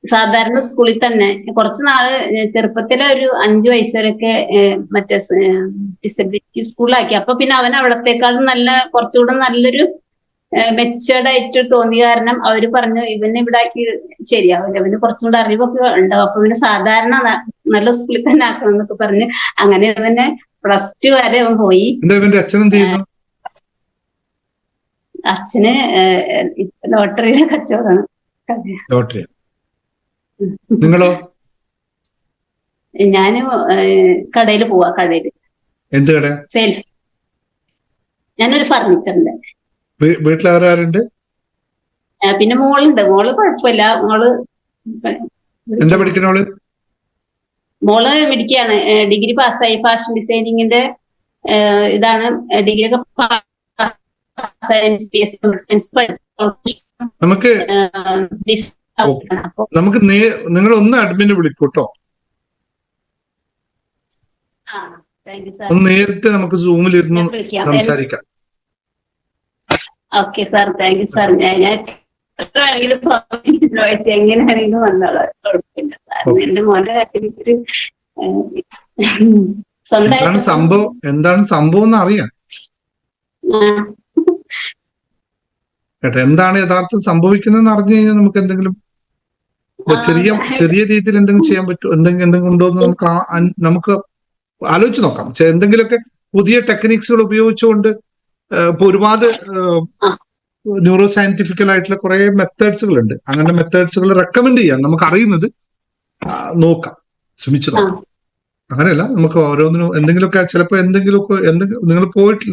സാധാരണ സ്കൂളിൽ തന്നെ കുറച്ച് നാള് ചെറുപ്പത്തിലെ ഒരു 5 വയസ്സ് വരെയൊക്കെ മറ്റേ ഡിസബിലിറ്റി സ്കൂളിലാക്കി. അപ്പൊ പിന്നെ അവൻ അവിടത്തേക്കാളും കുറച്ചുകൂടെ നല്ലൊരു മെച്ചേർഡ് ആയിട്ട് തോന്നിയ കാരണം അവര് പറഞ്ഞു ഇവനെ ഇവിടെ ആക്കി ശരിയാവില്ല, അവന് കുറച്ചും കൂടെ അറിവൊക്കെ ഉണ്ടാവും, അപ്പൊ ഇവന് സാധാരണ നല്ല സ്കൂളിൽ തന്നെ ആക്കണം എന്നൊക്കെ പറഞ്ഞ് അങ്ങനെ അവനെ +2 വരെ അവൻ പോയി. അച്ഛന് ലോട്ടറിയുടെ കച്ചവടമാണ്. നിങ്ങളോ? ഞാന് കടയിൽ പോവാ. കടയില് എന്ത് കട? സെയിൽസ്. ഞാനൊരു ഫർണിച്ചറിന്റെ. വീട്ടിലാരുണ്ട്? പിന്നെ മോളുണ്ട്. മോള് കുഴപ്പമില്ല. മോള് എന്താ പഠിക്കണോള്? മോള് മിടിക്കാണ്. ഡിഗ്രി പാസ്സായി. ഫാഷൻ ഡിസൈനിങ്ങിന്റെ ഇതാണ്. ഡിഗ്രി ഒക്കെ നമുക്ക് നിങ്ങൾ ഒന്ന് അഡ്മിനെ വിളിക്കൂട്ടോ. ഒന്ന് നേരിട്ട് നമുക്ക് സൂമിലിരുന്ന് സംസാരിക്കാം. Okay sir, thank you sir. ഞാൻ എങ്ങനെയാണെങ്കിലും വന്നോളാം, കുഴപ്പമില്ല സാർ. എന്റെ മോന്റെ കാര്യത്തിൽ എന്താണ് സംഭവം എന്ന് അറിയാം. കേട്ടോ. എന്താണ് യഥാർത്ഥത്തിൽ സംഭവിക്കുന്നതെന്ന് അറിഞ്ഞു കഴിഞ്ഞാൽ നമുക്ക് എന്തെങ്കിലും ചെറിയ രീതിയിൽ എന്തെങ്കിലും ചെയ്യാൻ പറ്റും, എന്തെങ്കിലും ഉണ്ടോ എന്ന് നമുക്ക് ആലോചിച്ച് നോക്കാം. എന്തെങ്കിലുമൊക്കെ പുതിയ ടെക്നിക്സുകൾ ഉപയോഗിച്ചുകൊണ്ട് ഇപ്പൊ ഒരുപാട് ന്യൂറോ സയന്റിഫിക്കൽ ആയിട്ടുള്ള കുറെ മെത്തേഡ്സുകൾ ഉണ്ട്. അങ്ങനെ മെത്തേഡ്സുകൾ റെക്കമെൻഡ് ചെയ്യാം, നമുക്ക് അറിയുന്നത് നോക്കാം, ശ്രമിച്ചു നോക്കാം. അങ്ങനെയല്ല, നമുക്ക് ഓരോന്നിനും എന്തെങ്കിലുമൊക്കെ ചിലപ്പോൾ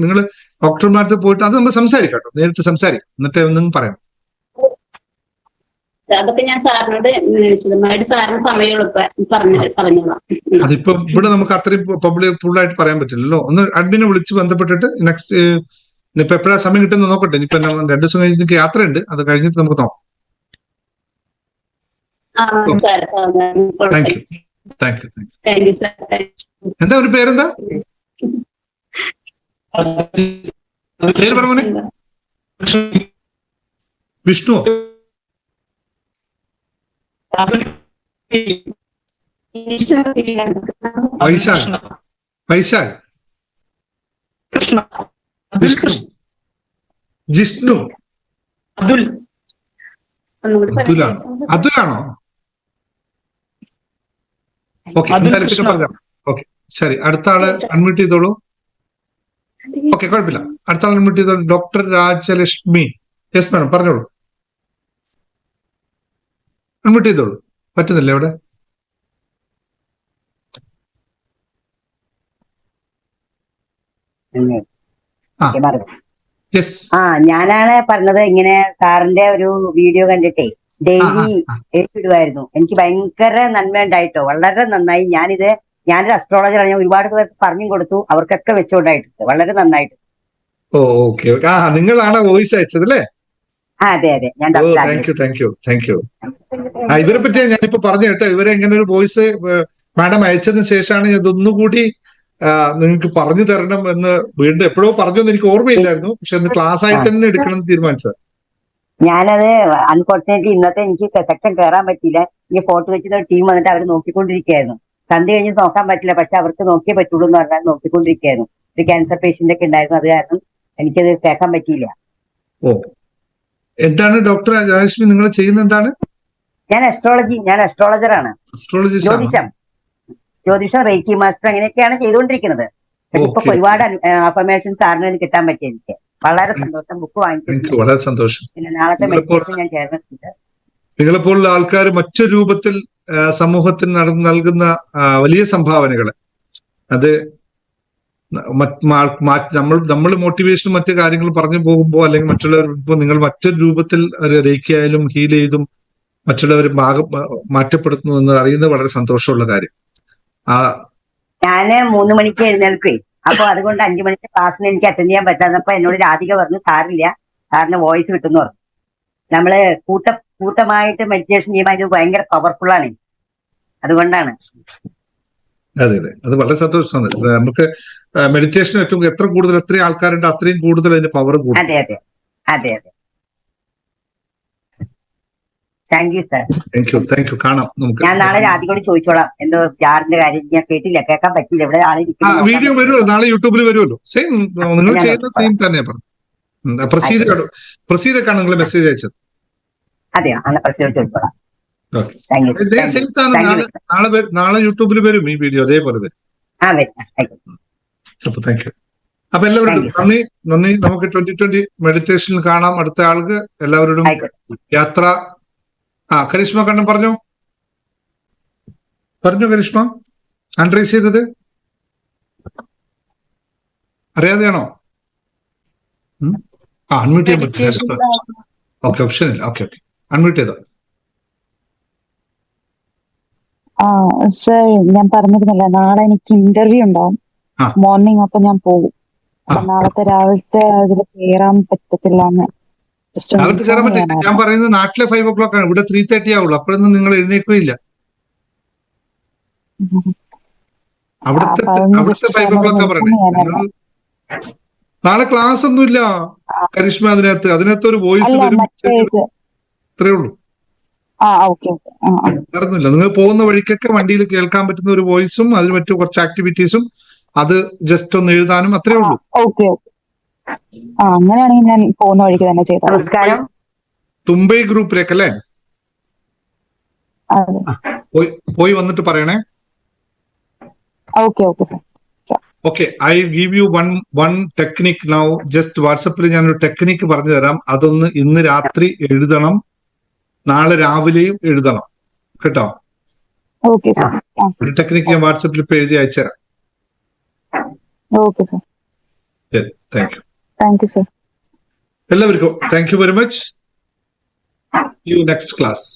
നിങ്ങൾ ഡോക്ടർമാരുടെ പോയിട്ട് അത് നമ്മൾ സംസാരിക്കാം കേട്ടോ, നേരിട്ട് സംസാരിക്കാം, എന്നിട്ട് എന്തെങ്കിലും പറയാം. അതൊക്കെ ഞാൻ സാറിനോട് വിശദമായിട്ട് സാറിന് സമയമുള്ള പറഞ്ഞോളാം. അതിപ്പോ ഇവിടെ നമുക്ക് അത്രയും ഫുള്ളായിട്ട് പറയാൻ പറ്റില്ലല്ലോ. ഒന്ന് അഡ്മിനെ വിളിച്ച് ബന്ധപ്പെട്ടിട്ട് നെക്സ്റ്റ് ഇനിയിപ്പോ എപ്പോഴാ സമയം കിട്ടുന്ന നോക്കട്ടെ. ഇനിയിപ്പോ 2 ദിവസം കഴിഞ്ഞ് എനിക്ക് യാത്രയുണ്ട്, അത് കഴിഞ്ഞിട്ട് നമുക്ക് നോക്കാം. Thank you. എന്താ ഒരു പേരെന്താ? പേര് പറഞ്ഞേ. വിഷ്ണു? വൈശാഖ്? വിഷ്ണു? ജിഷ്ണു? അതുലാണോ? ഓക്കെ, ഓക്കെ ശരി. അടുത്ത ആള് അൺമ്യൂട്ട് ചെയ്തോളൂ. ഓക്കെ, കുഴപ്പമില്ല. അടുത്ത ആൾ അൺമ്യൂട്ട് ചെയ്തോളൂ. ഡോക്ടർ രാജലക്ഷ്മി. യെസ് മാഡം, പറഞ്ഞോളൂ. അൺമ്യൂട്ട് ചെയ്തോളൂ. പറ്റുന്നില്ല ഇവിടെ? ഞാനാണ് പറഞ്ഞത്, ഇങ്ങനെ സാറിന്റെ ഒരു വീഡിയോ കണ്ടിട്ടേ ഡെയിലി എഴുതിടുമായിരുന്നു. എനിക്ക് ഭയങ്കര നന്മ ഉണ്ടായിട്ടോ, വളരെ നന്നായി. ഞാനൊരു അസ്ട്രോളജറാണ്, ഞാൻ ഒരുപാട് പേർക്ക് പറഞ്ഞും കൊടുത്തു, അവർക്കൊക്കെ വെച്ചുകൊണ്ടായിട്ടുണ്ട്. വളരെ നന്നായിട്ട്. ഓക്കെ, നിങ്ങളാണ് വോയിസ് അയച്ചത് അല്ലേ? അതെ അതെ, ഞാൻ താങ്ക് യു. ഇവരെ പറ്റി ഞാനിപ്പോ പറഞ്ഞു കേട്ടോ. ഇവരെ ഇങ്ങനെ ഒരു വോയിസ് മാഡം അയച്ചതിന് ശേഷമാണ് ഇതൊന്നുകൂടി നിങ്ങൾക്ക് പറഞ്ഞു തരണം എന്ന് വീണ്ടും എപ്പോഴോ പറഞ്ഞൊന്നും എനിക്ക് ഓർമ്മയില്ലായിരുന്നു. പക്ഷെ ഒന്ന് ക്ലാസ് ആയിട്ട് തന്നെ എടുക്കണം എന്ന് തീരുമാനിച്ചത്. ഞാനത് അൺഫോർച്ചുനേറ്റ്ലി ഇന്നത്തെ എനിക്ക് സെക്ഷൻ കയറാൻ പറ്റിയില്ല. ഈ ഫോട്ടോ വെച്ചിട്ട് ടീം വന്നിട്ട് അവർ നോക്കിക്കൊണ്ടിരിക്കുകയായിരുന്നു. സന്ധ്യ കഴിഞ്ഞ് നോക്കാൻ പറ്റില്ല, പക്ഷെ അവർക്ക് നോക്കിയേ പറ്റുള്ളൂ എന്ന് പറഞ്ഞാൽ നോക്കിക്കൊണ്ടിരിക്കുകയായിരുന്നു. ഒരു ക്യാൻസർ പേഷ്യന്റ് ഒക്കെ ഉണ്ടായിരുന്നു, അത് കാരണം എനിക്കത് കേൾക്കാൻ പറ്റിയില്ല. എന്താണ് ഡോക്ടർ രാജലക്ഷ്മി നിങ്ങൾ ചെയ്യുന്ന എന്താണ്? ഞാൻ അസ്ട്രോളജറാണ്. ജ്യോതിഷം, റേക്കി മാസ്റ്റർ, അങ്ങനെയൊക്കെയാണ് ചെയ്തുകൊണ്ടിരിക്കുന്നത്. ഇപ്പൊ ഒരുപാട് അഫർമേഷൻ സാറിന് കിട്ടാൻ പറ്റി. എനിക്ക് വളരെ സന്തോഷം. ബുക്ക് വാങ്ങിച്ചു. വളരെ സന്തോഷം. പിന്നെ നാളത്തെ മെഡിറ്റേഷൻ ഞാൻ ചേർന്നിട്ടുണ്ട്. നിങ്ങളെപ്പോലുള്ള ആൾക്കാർ മറ്റൊരു രൂപത്തിൽ സമൂഹത്തിന് നൽകുന്ന വലിയ സംഭാവനകൾ, അത് നമ്മൾ മോട്ടിവേഷനും മറ്റു കാര്യങ്ങളും പറഞ്ഞു പോകുമ്പോൾ അല്ലെങ്കിൽ മറ്റുള്ളവർ നിങ്ങൾ മറ്റൊരു രൂപത്തിൽ രേഖയായാലും ഹീൽ ചെയ്തും മറ്റുള്ളവർ മാറ്റപ്പെടുത്തുന്നു എന്ന് അറിയുന്നത് വളരെ സന്തോഷമുള്ള കാര്യം. ഞാന് 3 മണിക്ക് എഴുന്നേൽക്കേ, അപ്പൊ അതുകൊണ്ട് 5 മണിക്ക് ക്ലാസ്സിന് എനിക്ക് അറ്റൻഡ് ചെയ്യാൻ പറ്റാത്തപ്പോ എന്നോട് രാധിക പറഞ്ഞു, സാറില്ല, സാറിന് വോയിസ് കിട്ടുന്നു പറഞ്ഞു. നമ്മള് കൂട്ടമായിട്ട് മെഡിറ്റേഷൻ ചെയ്യുമ്പോൾ ഇത് ഭയങ്കര പവർഫുള്ളാണ്. അതുകൊണ്ടാണ്. അതെ, അത് വളരെ സന്തോഷമാണ്. നമുക്ക് മെഡിറ്റേഷൻ ഏറ്റവും എത്ര കൂടുതൽ എത്രയും ആൾക്കാരുണ്ട് അത്രയും കൂടുതൽ അതിന്റെ പവർ കൂടും. അതെ. Thank you sir. Thank you. കാണാം നമുക്ക്. ഞാൻ നാളെ രാധികയോട് ചോദിച്ചോളാം, എന്തോ ജാറിന്റെ കാര്യം ഞാൻ കേൾക്കാൻ പറ്റില്ല. ഇവിടെ വീഡിയോ വരുമല്ലോ, നാളെ യൂട്യൂബിൽ വരുമല്ലോ. സെയിം നിങ്ങൾ ചെയ്യുന്ന സെയിം തന്നെ പറഞ്ഞു. പ്രസീദക്കാണ് നിങ്ങൾ മെസ്സേജ് അയച്ചത്. അതെയോ? അങ്ങനെ പ്രസീദ് ചോദിച്ചോളാം. നാളെ യൂട്യൂബിൽ വരും ഈ വീഡിയോ, അതേപോലെ വരും. Thank you. അപ്പൊ എല്ലാവരോടും നന്ദി. നമുക്ക് 2020 മെഡിറ്റേഷനിൽ കാണാം. അടുത്ത ആൾക്ക് എല്ലാവരോടും യാത്ര. കരിഷ്മ കണ്ണൻ പറഞ്ഞു കരിഷ്മ അൺറൈസ് ചെയ്തത് അറിയാതെയാണോ? അൺമ്യൂട്ട് ചെയ്യാൻ പറ്റില്ല. ഓക്കെ, ഓപ്ഷൻ ഇല്ല. ഓക്കെ, അൺമ്യൂട്ട് ചെയ്തോ. സർ, ഞാൻ പറഞ്ഞിരുന്നല്ലോ നാളെ എനിക്ക് ഇന്റർവ്യൂ ഉണ്ടാവും മോർണിംഗ്. അപ്പൊ ഞാൻ പോകും. നാളത്തെ രാവിലത്തെ അതിൽ കയറാൻ പറ്റത്തില്ല. ഞാൻ പറയുന്നത് നാട്ടിലെ 5 o'clock ആണ്, ഇവിടെ 3:30 ആവുള്ളൂ. അപ്പോഴൊന്നും നിങ്ങൾ എഴുന്നേക്കുകയില്ല. അവിടുത്തെ 5 o'clock പറയണേ. നാളെ ക്ലാസ് ഒന്നുമില്ല കരിഷ്മ. അതിനകത്ത് ഒരു വോയിസ് വരും, ഇത്രേ ഉള്ളൂ. നടന്നില്ല. നിങ്ങൾ പോകുന്ന വഴിക്കൊക്കെ വണ്ടിയിൽ കേൾക്കാൻ പറ്റുന്ന ഒരു വോയിസും അതിന് മറ്റു കുറച്ച് ആക്ടിവിറ്റീസും, അത് ജസ്റ്റ് ഒന്ന് എഴുതാനും അത്രേ ഉള്ളൂ. അങ്ങനെയാണെങ്കിൽ ഞാൻ പോകുന്ന വഴിക്ക് തന്നെ ചെയ്താൽ. നമസ്കാരം. തുമ്പൈ ഗ്രൂപ്പിലേക്ക് അല്ലേ? അതെ. പോയി വന്നിട്ട് പറയണേ. Okay sir. Okay, I give you one technique now. Just വാട്സപ്പിൽ ഞാനൊരു ടെക്നിക്ക് പറഞ്ഞു തരാം. അതൊന്ന് ഇന്ന് രാത്രി എഴുതണം, നാളെ രാവിലെയും എഴുതണം കേട്ടോ. Okay sir. ഒരു ടെക്നിക്ക് ഞാൻ വാട്സപ്പിൽ ഇപ്പൊ എഴുതി അയച്ചുതരാം. Okay sir. Thank you. Thank you sir. എല്ലാവർക്കും thank you very much. You next class.